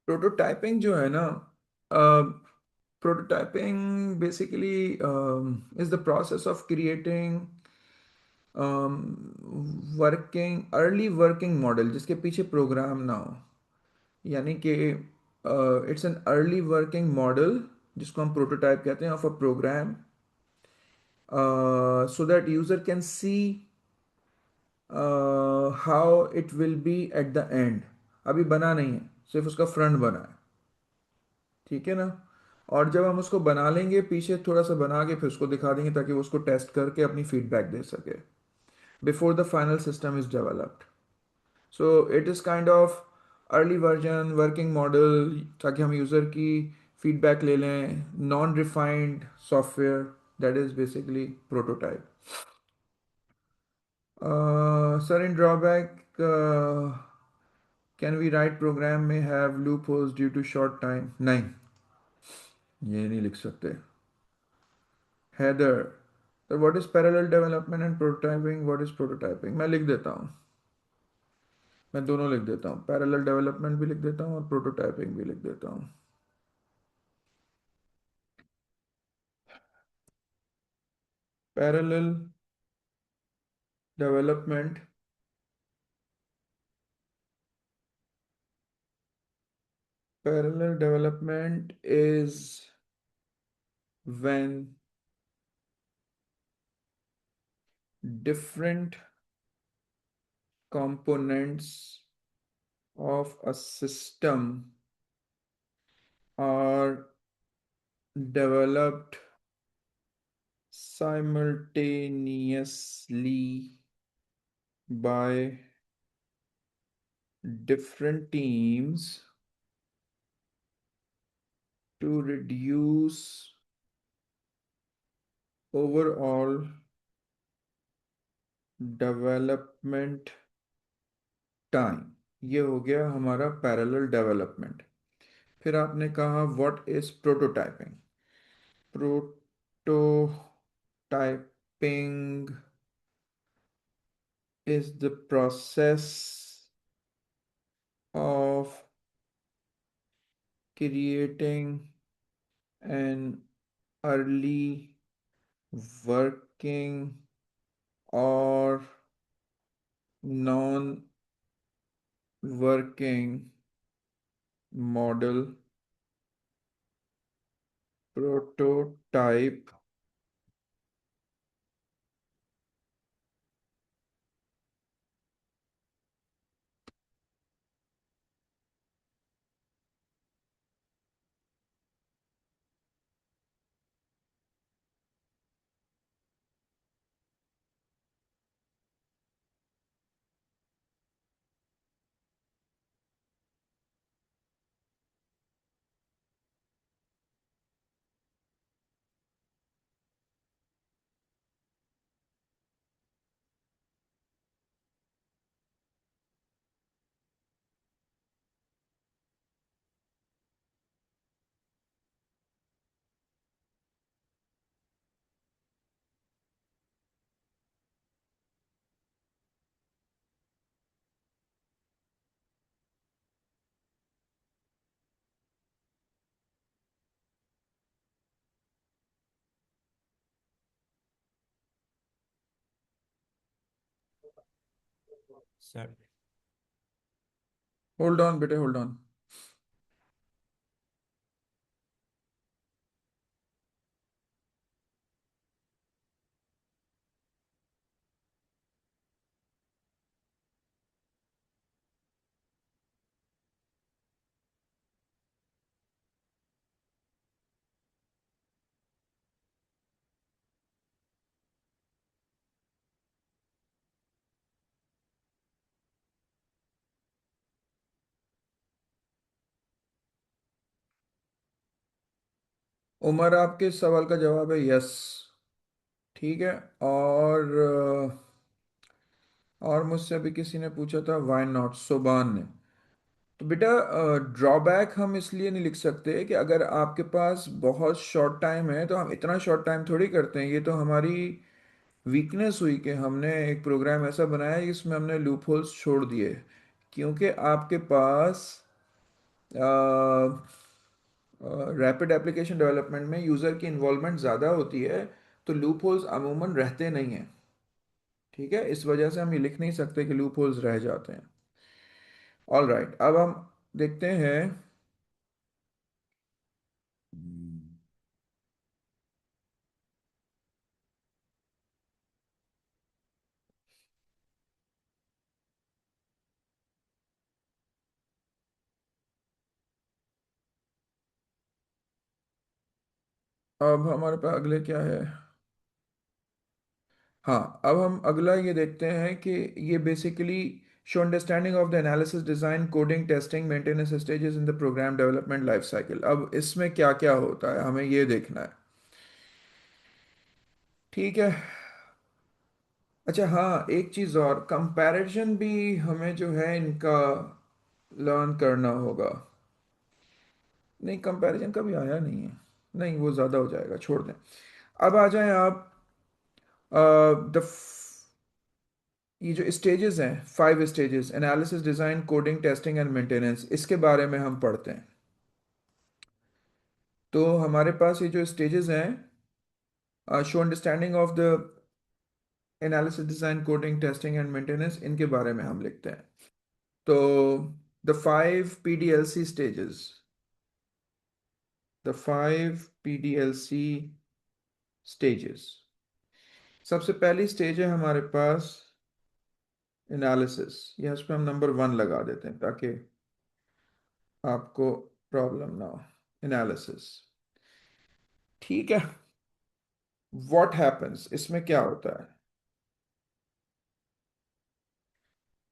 प्रोटोटाइपिंग जो है ना, prototyping basically is the process of creating working early working model जिसके पीछे प्रोग्राम ना हो। यानी कि it's an early working model जिसको हम प्रोटोटाइप कहते हैं of a program, so that user can see how it will be at the end. अभी बना नहीं है, सिर्फ उसका फ्रंट बना है, ठीक है ना। और जब हम उसको बना लेंगे पीछे थोड़ा सा बना के फिर उसको दिखा देंगे ताकि वो उसको टेस्ट करके अपनी फीडबैक दे सके before the final system is developed. So it is kind of early version working model ताकि हम यूज़र की फीडबैक ले लें, non refined software, that is basically prototype. Sir in drawback, can we write program में have loopholes due to short time? नहीं, ये नहीं लिख सकते। Haider, sir what is parallel development and prototyping, what is prototyping? मैं लिख देता हूँ, मैं दोनों लिख देता हूँ, पैरेलल डेवलपमेंट भी लिख देता हूँ और प्रोटोटाइपिंग भी लिख देता हूँ। Parallel development parallel development is when different components of a system are developed simultaneously by different teams to reduce overall development time। ये हो गया हमारा पैरेलल डेवलपमेंट। फिर आपने कहा what is prototyping? Prototyping is the process of creating an early working or non-working model. Prototype sir hold on बेटे, hold on. Umar, आपके सवाल का जवाब है यस। ठीक है। और मुझसे अभी किसी ने पूछा था व्हाई नॉट, सुबान ने। तो बेटा ड्रॉबैक हम इसलिए नहीं लिख सकते कि अगर आपके पास बहुत शॉर्ट टाइम है तो हम इतना शॉर्ट टाइम थोड़ी करते हैं। ये तो हमारी वीकनेस हुई कि हमने एक प्रोग्राम ऐसा बनाया जिसमें हमने लूप होल्स छोड़ दिए, क्योंकि आपके पास रैपिड एप्लीकेशन डेवलपमेंट में यूज़र की इन्वॉल्वमेंट ज़्यादा होती है, तो लूप होल्स अमूमन रहते नहीं हैं। ठीक है, इस वजह से हम ये लिख नहीं सकते कि लूप होल्स रह जाते हैं। ऑल राइट, अब हम देखते हैं। अब हमारे पास अगले क्या है? हाँ, अब हम अगला ये देखते हैं कि ये basically show understanding of the analysis, design, coding, testing, maintenance stages in the program development life cycle. अब इसमें क्या क्या होता है हमें ये देखना है। ठीक है। अच्छा हाँ, एक चीज़ और, कंपैरिजन भी हमें जो है इनका लर्न करना होगा। नहीं, कंपैरिजन कभी आया नहीं है। नहीं, वो ज़्यादा हो जाएगा, छोड़ दें। अब आ जाएं आप द ये जो स्टेजेस हैं, 5 stages, analysis, design, coding, testing and maintenance, इसके बारे में हम पढ़ते हैं। तो हमारे पास ये जो स्टेजेस हैं, show understanding of the analysis, design, coding, testing and maintenance, इनके बारे में हम लिखते हैं। तो the 5 PDLC stages, the 5 PDLC stages. सबसे पहली स्टेज है हमारे पास एनालिसिस। यहाँ इस पे हम नंबर 1 लगा देते हैं ताकि आपको प्रॉब्लम ना हो। एनालिसिस, ठीक है। व्हाट हैपन्स, इसमें क्या होता है?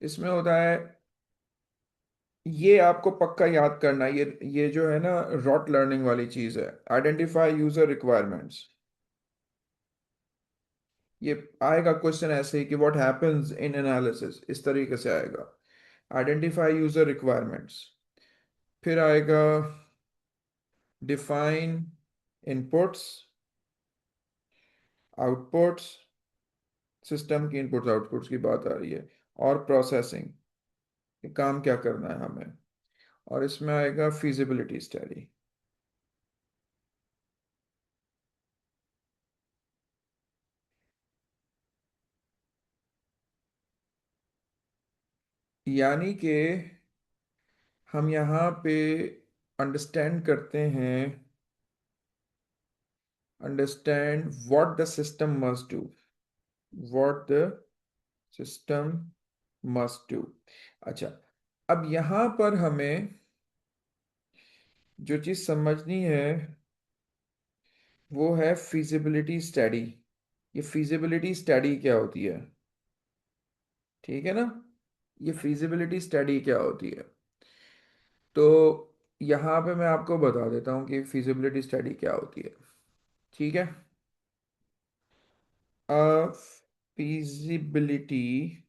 इसमें होता है, ये आपको पक्का याद करना है, ये जो है ना रॉट लर्निंग वाली चीज है। आइडेंटिफाई यूजर रिक्वायरमेंट्स, ये आएगा क्वेश्चन ऐसे ही कि व्हाट हैपन्स इन एनालिसिस, इस तरीके से आएगा। आइडेंटिफाई यूजर रिक्वायरमेंट्स, फिर आएगा डिफाइन इनपुट्स आउटपुट्स, सिस्टम की इनपुट्स आउटपुट्स की बात आ रही है, और प्रोसेसिंग, काम क्या करना है हमें, और इसमें आएगा फीजिबिलिटी स्टडी। यानी कि हम यहाँ पे अंडरस्टैंड करते हैं, understand what the system must do, what the system must do. अच्छा, अब यहाँ पर हमें जो चीज़ समझनी है वो है फिजिबिलिटी स्टडी। ये फिजिबिलिटी स्टडी क्या होती है? ठीक है ना, ये फिजिबिलिटी स्टडी क्या होती है? तो यहाँ पे मैं आपको बता देता हूँ कि फिजिबिलिटी स्टडी क्या होती है। ठीक है, a feasibility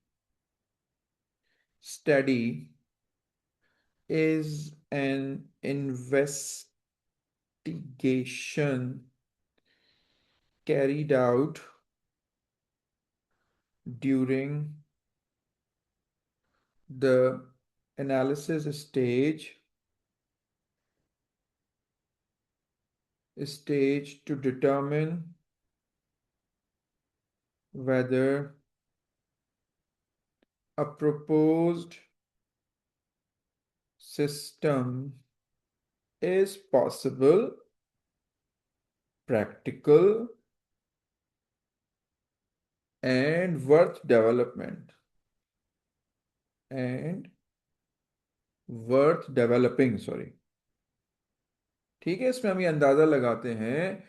study is an investigation carried out during the analysis stage to determine whether a proposed system is possible, practical, and worth development and worth developing, sorry। ठीक है, इसमें हम ये अंदाजा लगाते हैं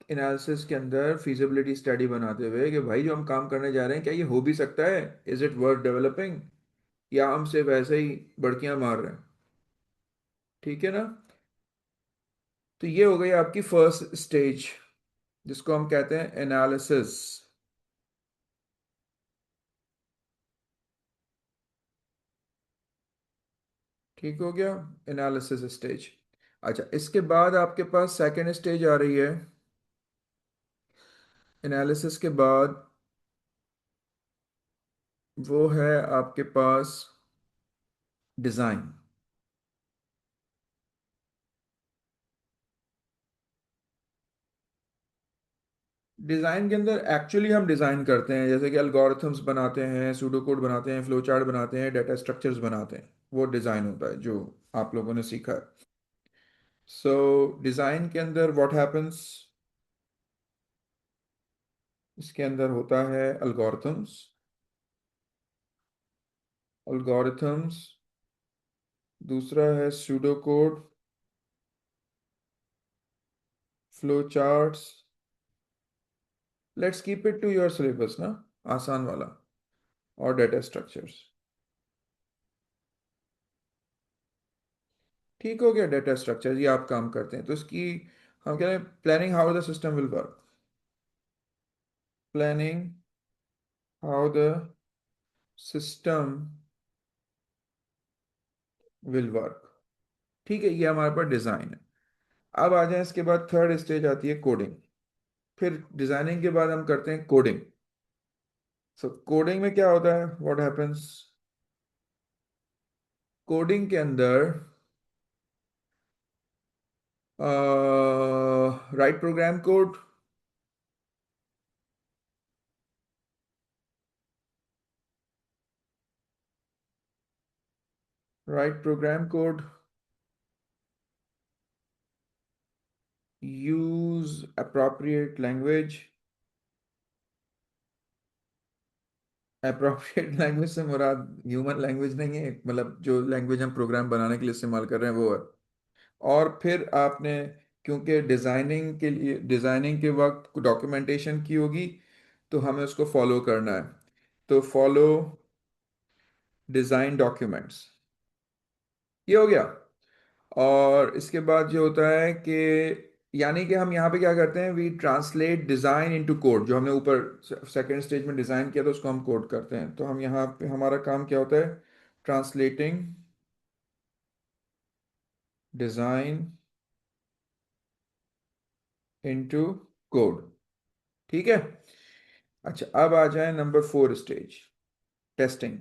एनालिसिस के अंदर फिजिबिलिटी स्टडी बनाते हुए कि भाई जो हम काम करने जा रहे हैं क्या ये हो भी सकता है, इज इट वर्थ डेवलपिंग, या हम सिर्फ ऐसे ही बड़कियां मार रहे हैं। ठीक है ना, तो ये हो गई आपकी फर्स्ट स्टेज जिसको हम कहते हैं एनालिसिस। ठीक हो गया, एनालिसिस स्टेज। अच्छा, इसके बाद आपके पास सेकेंड स्टेज आ रही है। एनालिसिस के बाद वो है आपके पास डिज़ाइन। डिज़ाइन के अंदर एक्चुअली हम डिज़ाइन करते हैं, जैसे कि एल्गोरिथम्स बनाते हैं, सूडो कोड बनाते हैं, फ्लो चार्ट बनाते हैं, डाटा स्ट्रक्चर्स बनाते हैं। वो डिज़ाइन होता है जो आप लोगों ने सीखा है। सो डिज़ाइन के अंदर व्हाट हैपन्स, इसके अंदर होता है एल्गोरिथम्स। एल्गोरिथम्स, दूसरा है pseudo code, flow charts. Let's keep it to your syllabus ना, आसान वाला। और डाटा स्ट्रक्चर्स। ठीक हो गया, डाटा स्ट्रक्चर ये आप काम करते हैं तो इसकी हम कह रहे हैं planning how the system will work. Planning how the system will work. ठीक है, ये हमारे पास डिज़ाइन है। अब आ जाए, इसके बाद थर्ड स्टेज आती है कोडिंग। फिर डिजाइनिंग के बाद हम करते हैं कोडिंग। सो कोडिंग में क्या होता है, व्हाट हैपेंस, कोडिंग के अंदर write program code, write program code, use appropriate language. Appropriate language से मुराद ह्यूमन लैंग्वेज नहीं है, मतलब जो लैंग्वेज हम प्रोग्राम बनाने के लिए इस्तेमाल कर रहे हैं वो है। और फिर आपने, क्योंकि डिज़ाइनिंग के लिए, डिज़ाइनिंग के वक्त डॉक्यूमेंटेशन की होगी तो हमें उसको फॉलो करना है। तो फॉलो डिज़ाइन डॉक्यूमेंट्स, ये हो गया। और इसके बाद जो होता है कि, यानी कि हम यहाँ पे क्या करते हैं, we translate design into code. जो हमने ऊपर सेकेंड स्टेज में डिज़ाइन किया था उसको हम कोड करते हैं। तो हम यहाँ पे हमारा काम क्या होता है, ट्रांसलेटिंग डिज़ाइन इनटू कोड। ठीक है। अच्छा, अब आ जाए number four stage, testing.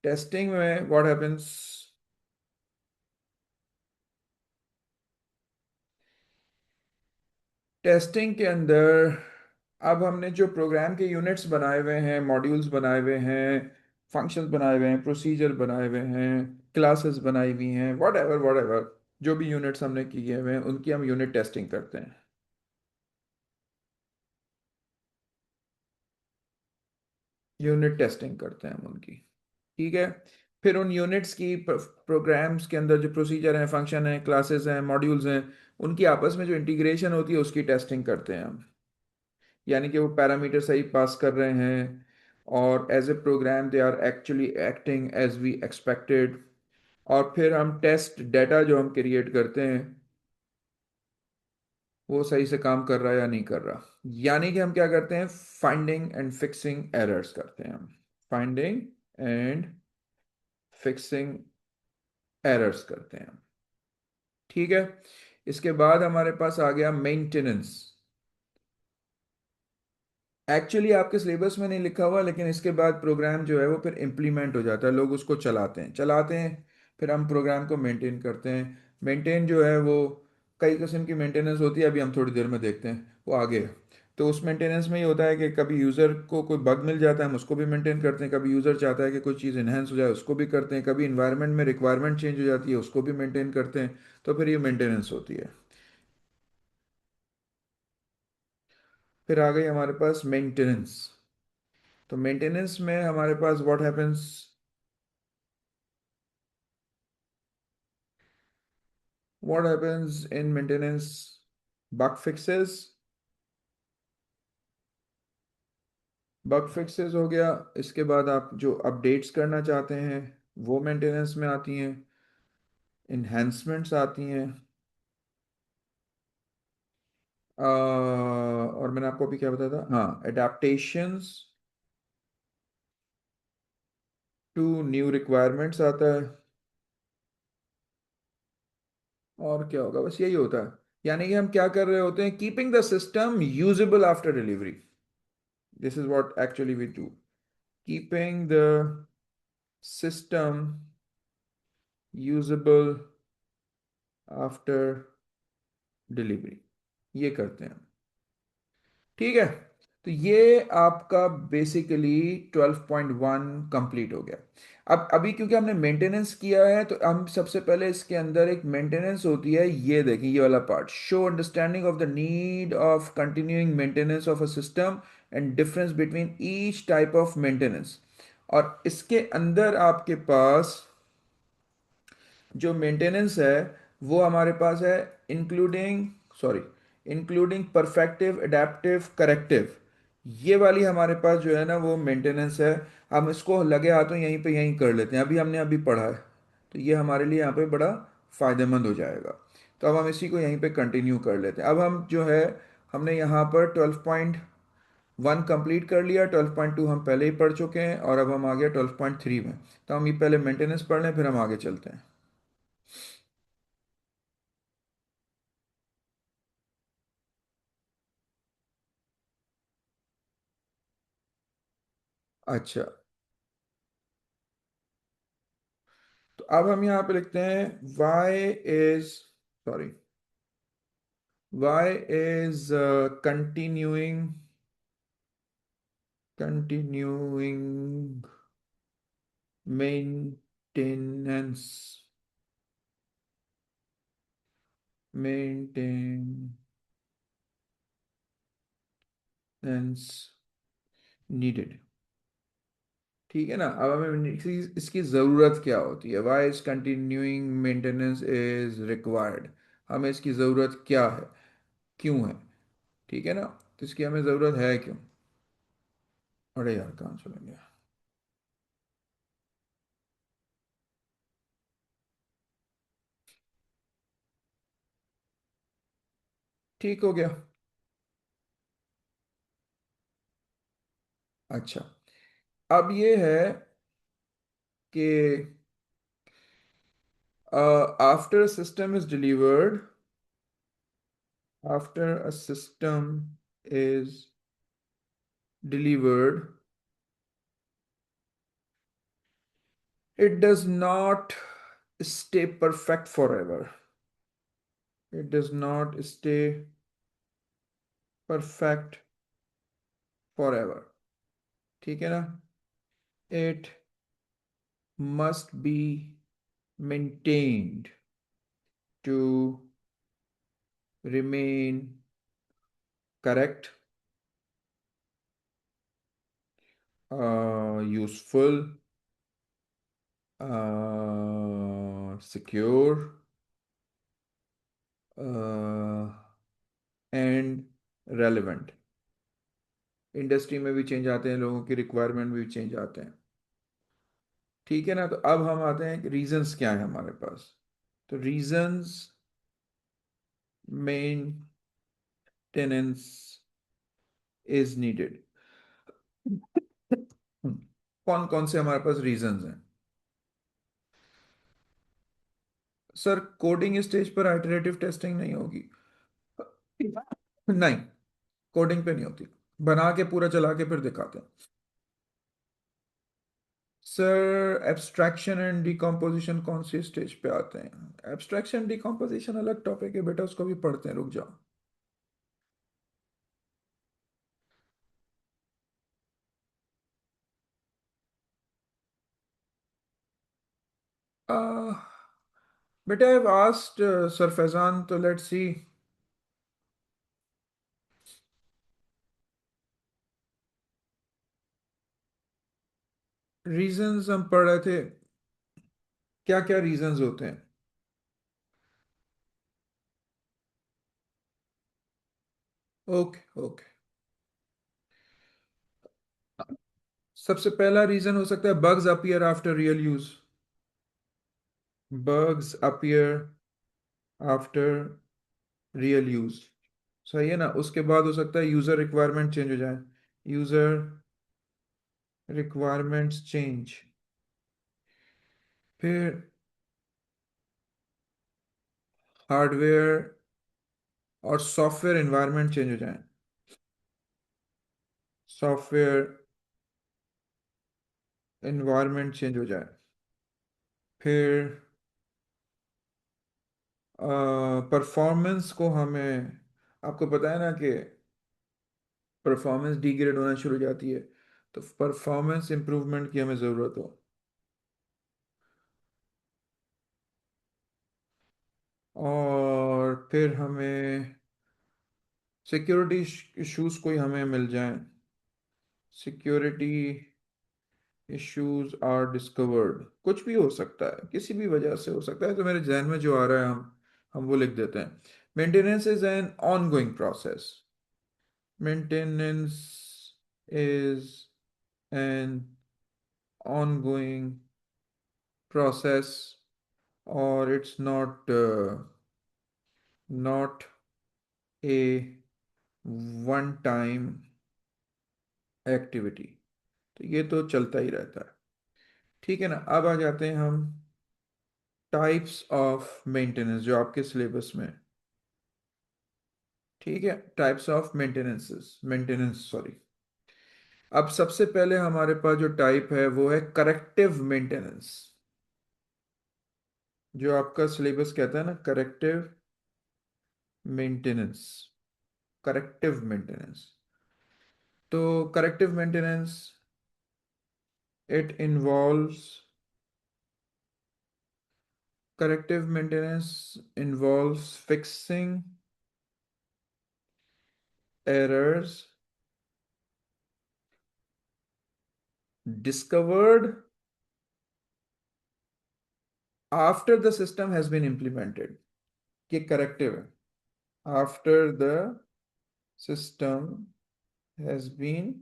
Testing में व्हाट हैपेंस, टेस्टिंग के अंदर अब हमने जो प्रोग्राम के यूनिट्स बनाए हुए हैं, मॉड्यूल्स बनाए हुए हैं, फंक्शंस बनाए हुए हैं, प्रोसीजर बनाए हुए हैं, क्लासेस बनाई हुई हैं, वट एवर जो भी यूनिट्स हमने किए हुए हैं उनकी हम यूनिट टेस्टिंग करते हैं। यूनिट टेस्टिंग करते हैं हम उनकी। ठीक है। फिर उन यूनिट्स की, प्रोग्राम्स के अंदर जो प्रोसीजर हैं, फंक्शन हैं, क्लासेस हैं, मॉड्यूल्स हैं, उनकी आपस में जो इंटीग्रेशन होती है उसकी टेस्टिंग करते हैं हम। यानी कि वो पैरामीटर सही पास कर रहे हैं, और as a program they are actually acting as we expected. और फिर हम टेस्ट डेटा जो हम क्रिएट करते हैं वो सही से काम कर रहा है या नहीं कर रहा। यानी कि हम क्या करते हैं, फाइंडिंग एंड फिक्सिंग एरर्स करते हैं हम। फाइंडिंग एंड फिक्सिंग एरर्स करते हैं हम। ठीक है। इसके बाद हमारे पास आ गया मेंटेनेंस। एक्चुअली आपके सिलेबस में नहीं लिखा हुआ, लेकिन इसके बाद प्रोग्राम जो है वो फिर इम्प्लीमेंट हो जाता है, लोग उसको चलाते हैं, फिर हम प्रोग्राम को मेंटेन करते हैं। मेंटेन जो है वो कई किस्म की मेंटेनेंस होती है, अभी हम थोड़ी देर में देखते हैं वो आगे है। तो उस मेंटेनेंस में ये होता है कि कभी यूज़र को कोई बग मिल जाता है हम उसको भी मेंटेन करते हैं, कभी यूज़र चाहता है कि कोई चीज़ इन्हेंस हो जाए उसको भी करते हैं, कभी इन्वायरमेंट में रिक्वायरमेंट चेंज हो जाती है उसको भी मेंटेन करते हैं। तो फिर ये मेंटेनेंस होती है। फिर आ गई हमारे पास मेंटेनेंस। तो मेंटेनेंस में हमारे पास what happens, what happens in maintenance, bug fixes। Bug fixes हो गया। इसके बाद आप जो अपडेट्स करना चाहते हैं वो मेंटेनेंस में आती हैं। इन्हेंसमेंट्स आती हैं। और मैंने आपको अभी क्या बताया था, हाँ, एडेप्टेशंस। टू न्यू रिक्वायरमेंट्स आता है। और क्या होगा, बस यही होता है। यानी कि हम क्या कर रहे होते हैं, keeping the system usable after delivery. This is what actually we do, keeping the system usable after delivery, ये करते हैं। ठीक है, तो ये आपका बेसिकली 12.1 कंप्लीट हो गया। अब अभी क्योंकि हमने मेंटेनेंस किया है, तो हम सबसे पहले इसके अंदर एक मेंटेनेंस होती है, ये देखें ये वाला part, show understanding of the need of continuing maintenance of a system and difference between each type of maintenance. और इसके अंदर आपके पास जो मेंटेनेंस है वो हमारे पास है, including, sorry, including perfective, adaptive, corrective. ये वाली हमारे पास जो है ना वो मेंटेनेंस है। हम इसको लगे हाथों यहीं पे यहीं कर लेते हैं, अभी हमने अभी पढ़ा है, तो ये हमारे लिए यहाँ पे बड़ा फ़ायदेमंद हो जाएगा। तो अब हम इसी को यहीं पे कंटिन्यू कर लेते हैं। अब हम जो है, हमने यहाँ पर 12.1 कंप्लीट कर लिया, 12.2 हम पहले ही पढ़ चुके हैं, और अब हम आ गए 12.3 में। तो हम ये पहले मेंटेनेंस पढ़ लें, फिर हम आगे चलते हैं। अच्छा, तो अब हम यहाँ पे लिखते हैं why is, sorry, why is continuing maintenance, maintenance needed. ठीक है ना, अब हमें इसकी ज़रूरत क्या होती है, why is continuing maintenance is required. हमें इसकी ज़रूरत क्या है, क्यों है। ठीक है ना, तो इसकी हमें ज़रूरत है क्यों। अरे यार कहाँ चला गया। ठीक हो गया। अच्छा, अब ये है कि after system is delivered, after a system is delivered, it does not stay perfect forever, it does not stay perfect forever। ठीक है ना, it must be maintained to remain correct, useful, secure, and relevant. Industry में भी change आते हैं, लोगों की requirement भी चेंज आते हैं। ठीक है ना, तो अब हम आते हैं कि रीजंस क्या है हमारे पास। तो रीजंस मेंटेनेंस इज नीडेड, कौन कौन से हमारे पास रीजंस हैं। सर कोडिंग स्टेज पर आइटरेटिव टेस्टिंग नहीं होगी, नहीं, कोडिंग पे नहीं होती, बना के पूरा चला के फिर दिखाते हैं। सर एब्स्ट्रैक्शन एंड डिकम्पोजिशन कौन सी स्टेज पे आते हैं, एब्स्ट्रैक्शन डिकम्पोजिशन अलग टॉपिक है बेटा, उसको भी पढ़ते हैं, रुक जाओ। बेटा I have asked sir Faizan, तो लेट्स सी। रीजंस हम पढ़ रहे थे, क्या क्या रीजंस होते हैं। ओके ओके, सबसे पहला रीजन हो सकता है bugs appear after real use, bugs appear after real use, सही है ना। उसके बाद हो सकता है यूजर रिक्वायरमेंट चेंज हो जाए, यूजर रिक्वायरमेंट्स चेंज, फिर हार्डवेयर और सॉफ्टवेयर एनवायरनमेंट चेंज हो जाए, सॉफ्टवेयर एनवायरनमेंट चेंज हो जाए। फिर परफॉर्मेंस को हमें, आपको पता है ना कि परफॉर्मेंस डिग्रेड होना शुरू हो जाती है, तो परफॉर्मेंस इंप्रूवमेंट की हमें ज़रूरत हो। और फिर हमें सिक्योरिटी इश्यूज कोई हमें मिल जाए, सिक्योरिटी इश्यूज आर डिस्कवर्ड, कुछ भी हो सकता है, किसी भी वजह से हो सकता है, तो मेरे जहन में जो आ रहा है हम वो लिख देते हैं। Maintenance is an ongoing process, maintenance is an ongoing process, or it's not a one time activity। तो ये तो चलता ही रहता है। ठीक है ना, अब आ जाते हैं हम टाइप्स ऑफ मेंटेनेंस जो आपके सिलेबस में है। ठीक है, टाइप्स ऑफ मेंटेनेंस सॉरी। अब सबसे पहले हमारे पास जो टाइप है वो है करेक्टिव मेंटेनेंस, जो आपका सिलेबस कहता है ना, करेक्टिव मेंटेनेंस, करेक्टिव मेंटेनेंस। तो corrective maintenance, it involves corrective maintenance involves fixing errors discovered after the system has been implemented। ये करेक्टिव है, after the system has been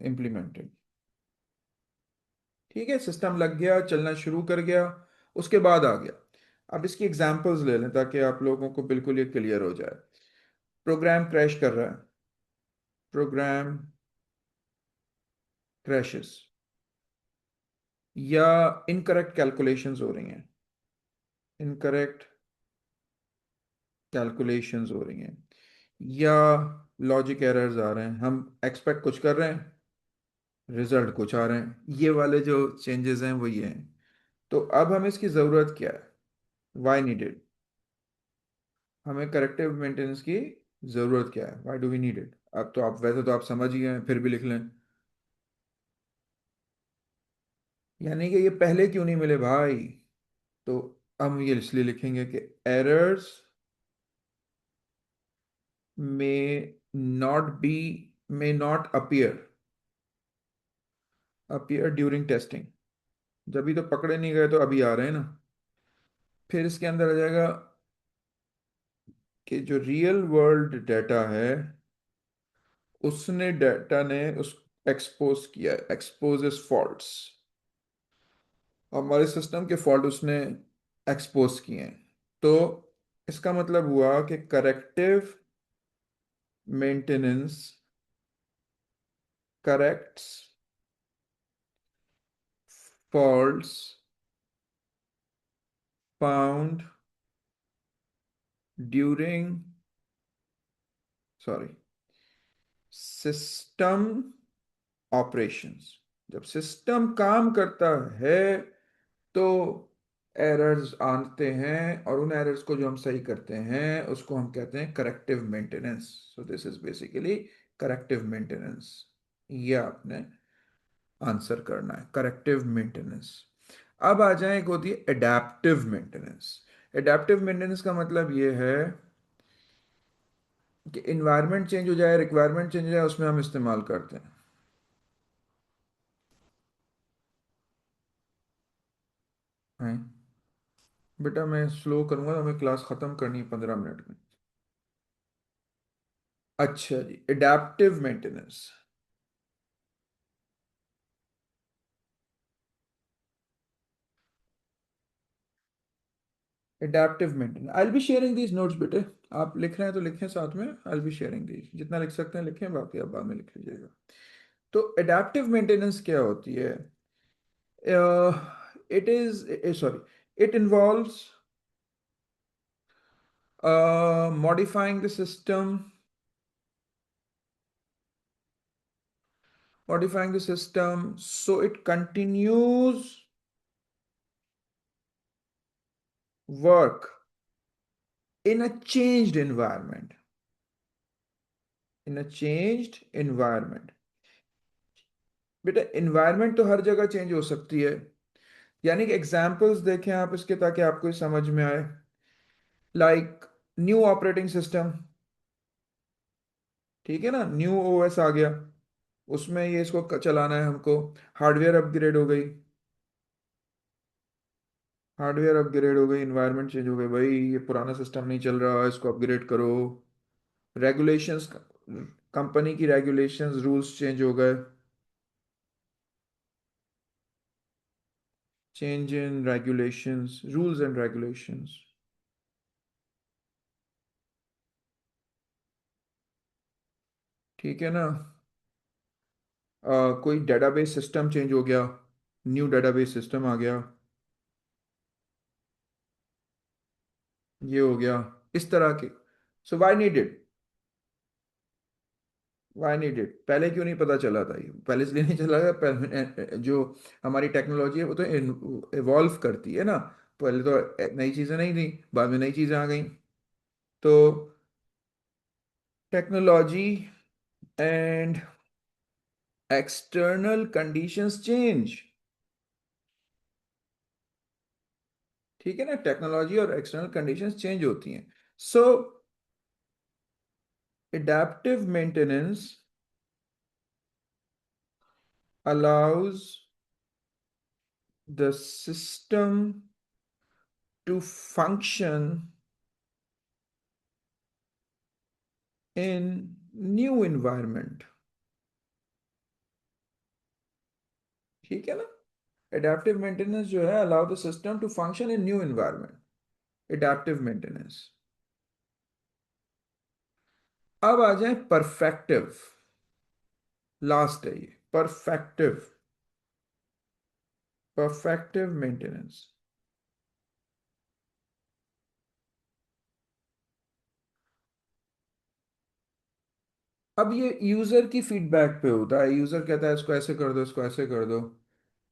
implemented। ठीक है, सिस्टम लग गया, चलना शुरू कर गया, उसके बाद आ गया। अब इसकी एग्जांपल्स ले लें ताकि आप लोगों को बिल्कुल ये क्लियर हो जाए। प्रोग्राम क्रैश कर रहा है, प्रोग्राम क्रैशेस, या इनकरेक्ट कैलकुलेशंस हो रही हैं, इनकरेक्ट कैलकुलेशंस हो रही हैं, या लॉजिक एरर्स आ रहे हैं, हम एक्सपेक्ट कुछ कर रहे हैं, रिजल्ट कुछ आ रहे हैं, ये वाले जो चेंजेस हैं वो ये हैं। तो अब हमें इसकी ज़रूरत क्या है, वाई नीडेड, हमें करेक्टिव मेंटेनेंस की ज़रूरत क्या है, why do we need it. अब तो आप वैसे तो आप समझ ही गए हैं, फिर भी लिख लें। यानी कि ये पहले क्यों नहीं मिले भाई, तो हम ये इसलिए लिखेंगे कि errors may not be may not appear during testing। जब भी तो पकड़े नहीं गए तो अभी आ रहे हैं ना। फिर इसके अंदर आ जाएगा कि जो रियल वर्ल्ड डाटा है, उसने डाटा ने उस एक्सपोज किया, एक्सपोजेस फॉल्ट्स, हमारे सिस्टम के फॉल्ट उसने एक्सपोज किए हैं। तो इसका मतलब हुआ कि corrective maintenance corrects faults found during, sorry, system operations. जब सिस्टम काम करता है तो एरर्स आते हैं, और उन एरर्स को जो हम सही करते हैं उसको हम कहते हैं corrective maintenance. So this is basically corrective maintenance. ये आपने आंसर करना है, करेक्टिव मेंटेनेंस। अब आ जाए, एक होती है एडेप्टिव मेंटेनेंस। एडेप्टिव मेंटेनेंस का मतलब ये है कि इन्वायरमेंट चेंज हो जाए, रिक्वायरमेंट चेंज हो जाए, उसमें हम इस्तेमाल करते हैं। बेटा मैं स्लो करूंगा तो हमें क्लास खत्म करनी है 15 मिनट में। अच्छा जी, adaptive maintenance. Adaptive maintenance, I be sharing these notes बेटे। आप लिख रहे हैं तो लिखें साथ में, आई बी शेयरिंग दीज, जितना लिख सकते हैं लिखें, बाकी आप बाद में लिख लीजिएगा। तो एडेप्टिव मेंटेनेंस क्या होती है? It is, sorry, it involves modifying the system, so it continues work in a changed environment. In a changed environment. बेटा environment तो हर जगह चेंज हो सकती है, यानी कि एग्जांपल्स देखें आप इसके ताकि आपको समझ में आए. लाइक न्यू ऑपरेटिंग सिस्टम, ठीक है ना, न्यू ओएस आ गया, उसमें ये इसको चलाना है हमको. हार्डवेयर अपग्रेड हो गई, इन्वायरमेंट चेंज हो गई, भाई ये पुराना सिस्टम नहीं चल रहा, इसको अपग्रेड करो. रेगुलेशंस, कंपनी की रेगुलेशंस, रूल्स चेंज हो गए. Change in regulations, rules and regulations. ठीक है ना. कोई डेटाबेस सिस्टम चेंज हो गया, न्यू डेटाबेस सिस्टम आ गया, ये हो गया, इस तरह के. सो व्हाई नीडेड, पहले क्यों नहीं पता चला था? ये पहले इसलिए नहीं चला था, पहले जो हमारी टेक्नोलॉजी है वो तो इवॉल्व करती है ना. पहले तो नई चीज़ें नहीं थी, बाद में नई चीज़ें आ गई. तो technology and external conditions change. ठीक है ना, टेक्नोलॉजी और एक्सटर्नल कंडीशंस चेंज होती हैं. So adaptive maintenance allows the system to function in new environment. ठीक है ना. एडेप्टिव मेंटेनेंस जो है, allow the system to function in new environment. Adaptive maintenance. अब आ जाए परफेक्टिव. लास्ट है ये परफेक्टिव. मेंटेनेंस. अब ये यूजर की फीडबैक पे होता है. यूजर कहता है इसको ऐसे कर दो, इसको ऐसे कर दो.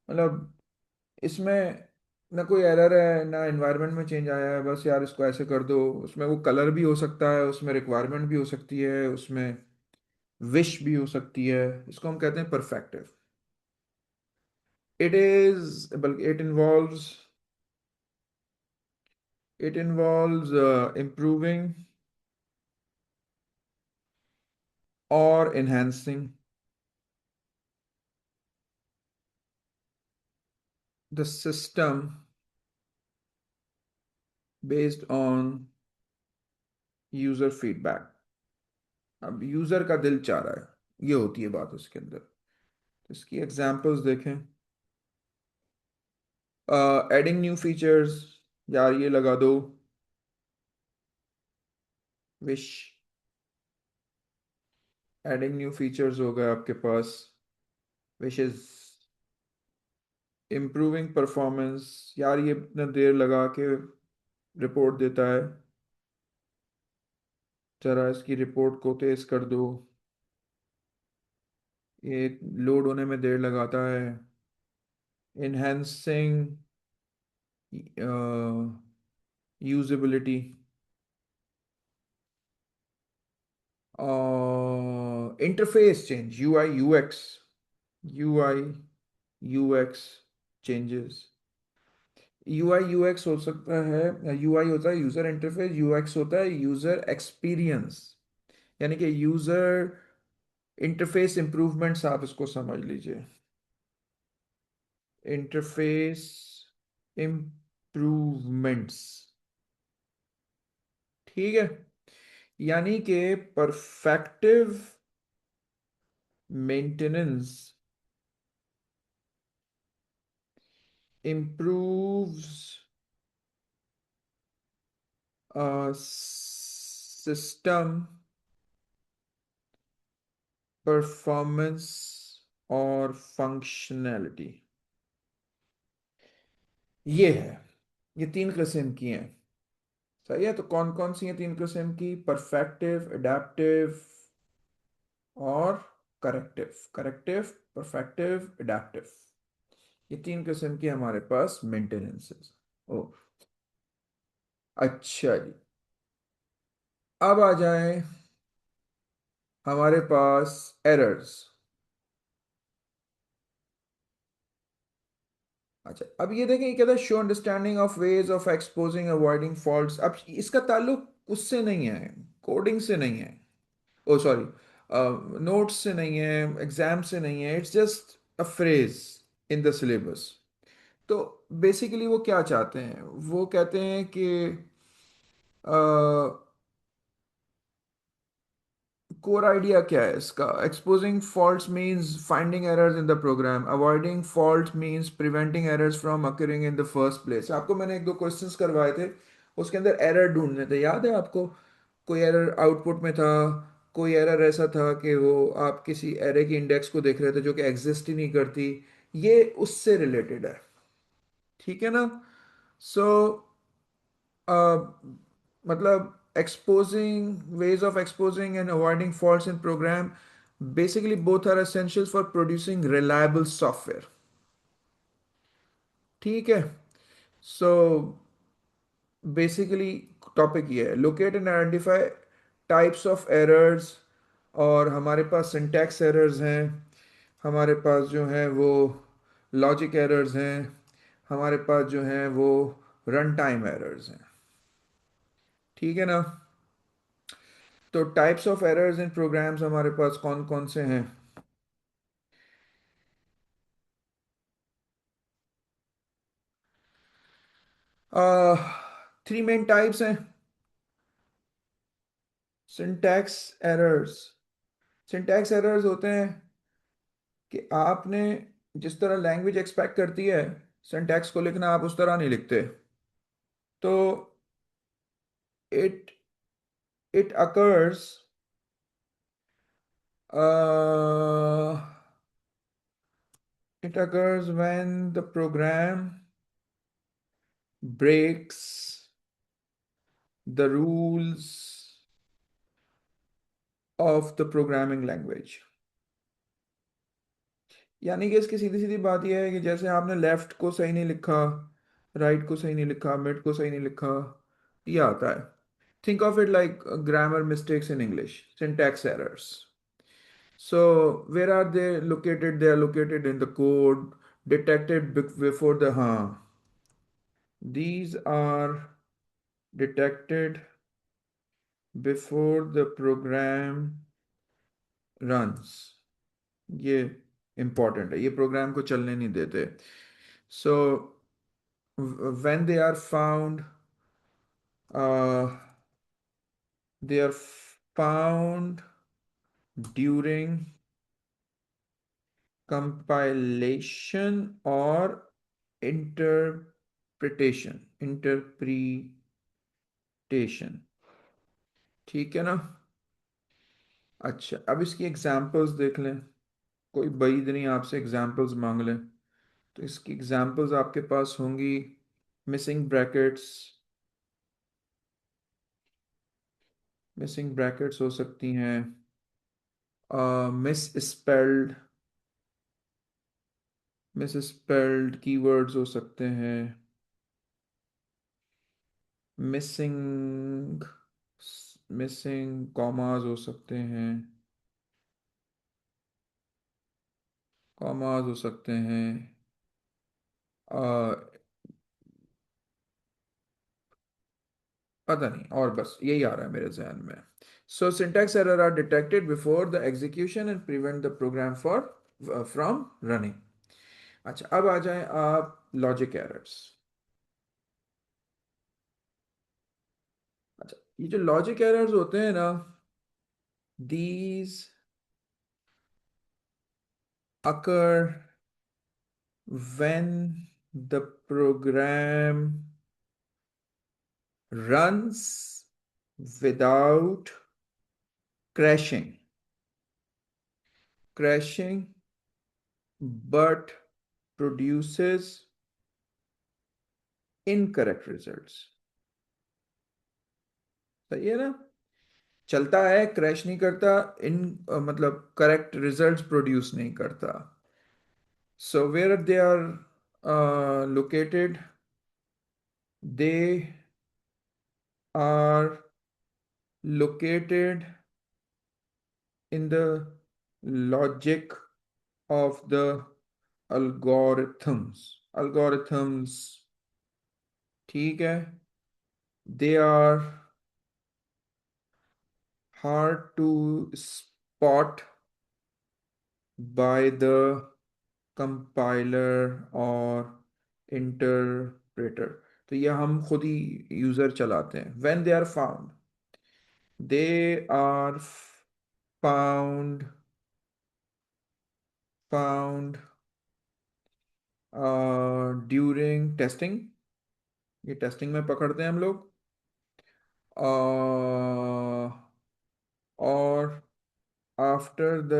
मतलब इसमें ना कोई एरर है ना एनवायरनमेंट में चेंज आया है, बस यार इसको ऐसे कर दो. उसमें वो कलर भी हो सकता है, उसमें रिक्वायरमेंट भी हो सकती है, उसमें विश भी हो सकती है. इसको हम कहते हैं परफेक्टिव. इट इज, बल्कि इट इन्वॉल्व्स इम्प्रूविंग और enhancing the system based on user feedback. अब यूजर का दिल चाह रहा है, ये होती है बात उसके अंदर. इसकी एग्जांपल्स देखें. एडिंग न्यू फीचर्स, यार ये लगा दो. विश, एडिंग न्यू फीचर्स हो गए आपके पास. विशेस. इम्प्रूविंग परफॉर्मेंस, यार ये इतना देर लगा के रिपोर्ट देता है, जरा इसकी रिपोर्ट को तेज कर दो, ये लोड होने में देर लगाता है. Enhancing usability. Interface change, UI UX changes. UI UX हो सकता है. यूआई होता है यूजर इंटरफेस, यूएक्स होता है यूजर एक्सपीरियंस. यानी कि यूजर इंटरफेस इंप्रूवमेंट्स, आप इसको समझ लीजिए. Interface improvements. ठीक है. यानी कि perfective maintenance improves system performance or functionality. ये है, ये तीन किस्म की हैं। सही है, तो कौन कौन सी हैं तीन किस्म की? परफेक्टिव, एडेप्टिव और करेक्टिव। करेक्टिव, परफेक्टिव, एडेप्टिव, ये तीन किस्म की हमारे पास मेंटेनेंसेस। ओ, अच्छा जी। अब आ जाए हमारे पास एरर्स। अच्छा, अब ये देखें, ये कहता है show understanding of ways of exposing avoiding faults. अब इसका ताल्लुक उससे नहीं है, कोडिंग से नहीं है, ओ सॉरी, नोट्स से नहीं है, एग्जाम से नहीं है, it's just a phrase in the syllabus. तो बेसिकली वो क्या चाहते हैं? वो कहते हैं कि कोर आइडिया क्या है इसका? Exposing faults means finding errors in the program, avoiding faults means preventing errors from occurring in the first place. आपको मैंने एक दो क्वेश्चंस करवाए थे, उसके अंदर एरर ढूंढने थे, याद है आपको? कोई एरर आउटपुट में था, कोई एरर ऐसा था कि वो आप किसी एरे की इंडेक्स को देख रहे थे जो कि एग्जिस्ट ही नहीं करती। ये उससे रिलेटेड है, ठीक है ना? सो मतलब exposing ways of exposing and avoiding faults in program, basically both are essentials for producing reliable software, ठीक है? सो बेसिकली टॉपिक ये है, locate and identify types of errors. और हमारे पास सिंटैक्स एरर्स हैं, हमारे पास जो हैं वो लॉजिक एरर्स हैं, हमारे पास जो हैं वो रन टाइम एरर्स हैं, ठीक है ना? तो types of errors in programs हमारे पास कौन कौन से हैं? थ्री मेन टाइप्स हैं सिंटैक्स एरर्स। सिंटैक्स एरर्स होते हैं कि आपने जिस तरह लैंग्वेज एक्सपेक्ट करती है सिंटैक्स को लिखना, आप उस तरह नहीं लिखते। तो it it occurs it occurs when the program breaks the rules of the programming language। यानी कि इसकी सीधी सीधी बात यह है कि जैसे आपने लेफ्ट को सही नहीं लिखा, राइट को सही नहीं लिखा, मिड को सही नहीं लिखा, ये आता है। Think of it like grammar mistakes in English, syntax errors. So where are they located? They are located in the code, detected before the, हाँ, these are detected before the program runs। ये important है, ये programme को चलने नहीं देते। सो when they are found, uh, they are found during compilation or interpretation, ठीक है ना? अच्छा, अब इसकी एग्जांपल्स देख लें, कोई बईद नहीं आपसे एग्जांपल्स मांग लें। तो इसकी एग्जांपल्स आपके पास होंगी, मिसिंग ब्रैकेट्स, मिसिंग ब्रैकेट्स हो सकती हैं, miss spelled, miss spelled keywords हो सकते हैं, मिसिंग मिसिंग कॉमास हो सकते हैं, कॉमास हो सकते हैं, uh, पता नहीं, और बस यही आ रहा है मेरे जहन में। So syntax error are detected before the execution and prevent the program for from running. अच्छा, अब आ जाएं आप लॉजिक एरर्स। अच्छा, ये जो लॉजिक एरर्स होते हैं ना, these occur when the program runs without crashing, crashing, but produces incorrect results. सही है ना? चलता है, क्रैश नहीं करता, इन मतलब करेक्ट रिजल्ट्स प्रोड्यूस नहीं करता। So where they are located, they are located in the logic of the algorithms, ठीक है? They are hard to spot by the compiler or interpreter। तो ये हम खुद ही यूजर चलाते हैं। when they are found during testing, ये testing में पकड़ते हैं हम लोग। और आफ्टर द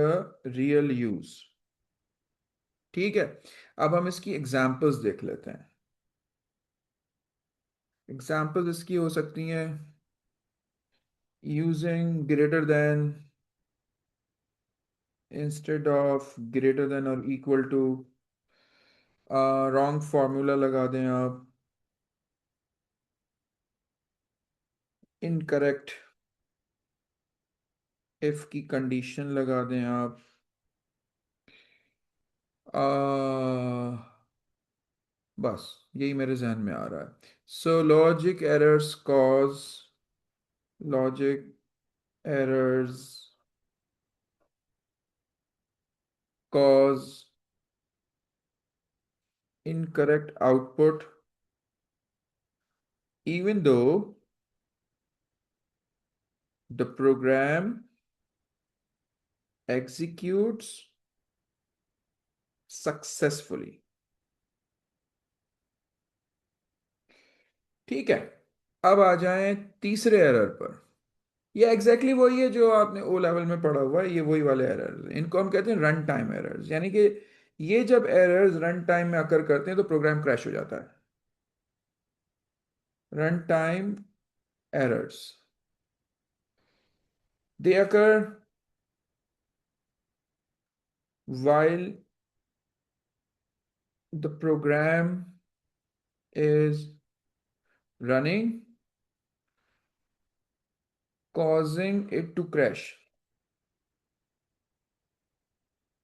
रियल यूज, ठीक है? अब हम इसकी एग्जांपल्स देख लेते हैं। एग्जांपल्स इसकी हो सकती हैं using greater than instead of greater than और इक्वल टू, रॉन्ग फॉर्मूला लगा दें आप, इनकरेक्ट इफ की कंडीशन लगा दें आप, बस यही मेरे जहन में आ रहा है। So logic errors cause incorrect output even though the program executes successfully। ठीक है, अब आ जाएं तीसरे एरर पर। ये एग्जैक्टली वही है जो आपने ओ लेवल में पढ़ा हुआ है, ये वही वाले एरर्स, इनको हम कहते हैं रन टाइम एरर्स। यानी कि ये जब एरर्स रन टाइम में अकर करते हैं तो प्रोग्राम क्रैश हो जाता है। Run time errors, they occur while the program is running, causing it to crash,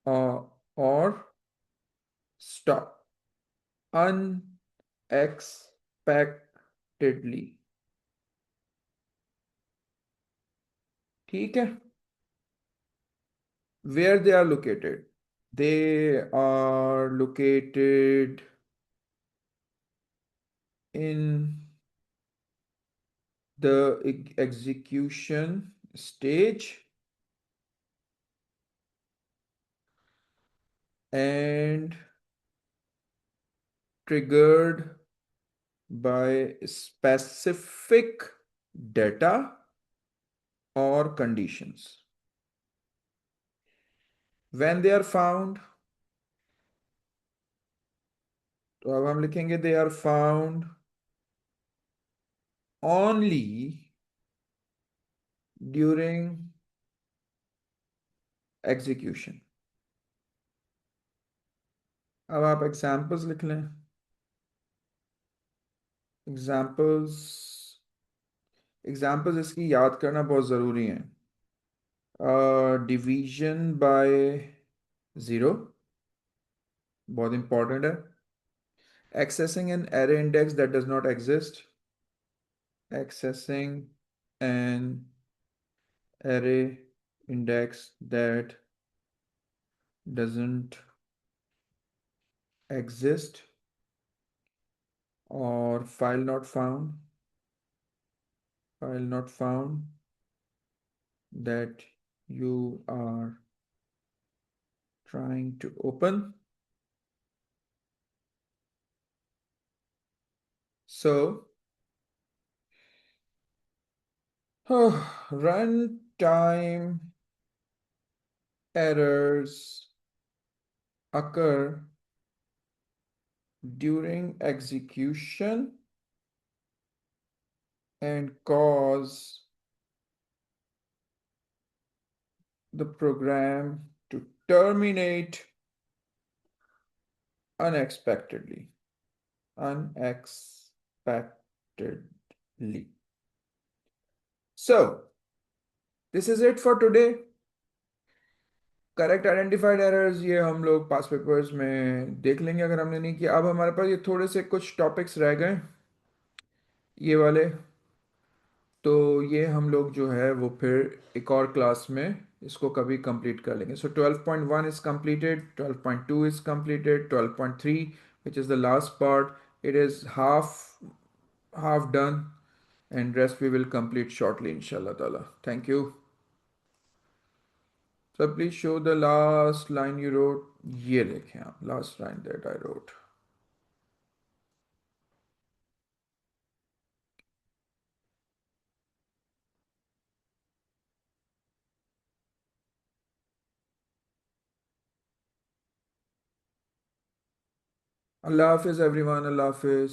or stop unexpectedly। ठीक है? where they are located, they are located in the execution stage and triggered by specific data or conditions। when they are found, तो अब हम लिखेंगे they are found only during execution। अब आप examples लिख लें। एग्जाम्पल्स एग्जाम्पल्स इसकी याद करना बहुत ज़रूरी है। डिवीजन बाय ज़ीरो बहुत इंपॉर्टेंट है। accessing an array index that does not exist, accessing an array index that doesn't exist, or file not found that you are trying to open। So runtime errors occur during execution and cause the program to terminate unexpectedly. Unexpectedly. So, this is it for today. Correct identified errors ये हम लोग पास papers में देख लेंगे अगर हमने नहीं किया। अब हमारे पास ये थोड़े से कुछ टॉपिक्स रह गए ये वाले, तो ये हम लोग जो है वो फिर एक और क्लास में इसको कभी कंप्लीट कर लेंगे। सो 12.1 is completed, 12.2 is completed, 12.3 which is the last part, it is half done, and rest we will complete shortly inshallah taala. Thank you. So please show the last line you wrote. ये देखें आप, last line that I wrote. Allah हाफिज everyone, Allah हाफिज।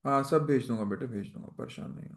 हाँ सब भेज दूंगा बेटे, भेज दूंगा, परेशान नहीं हो।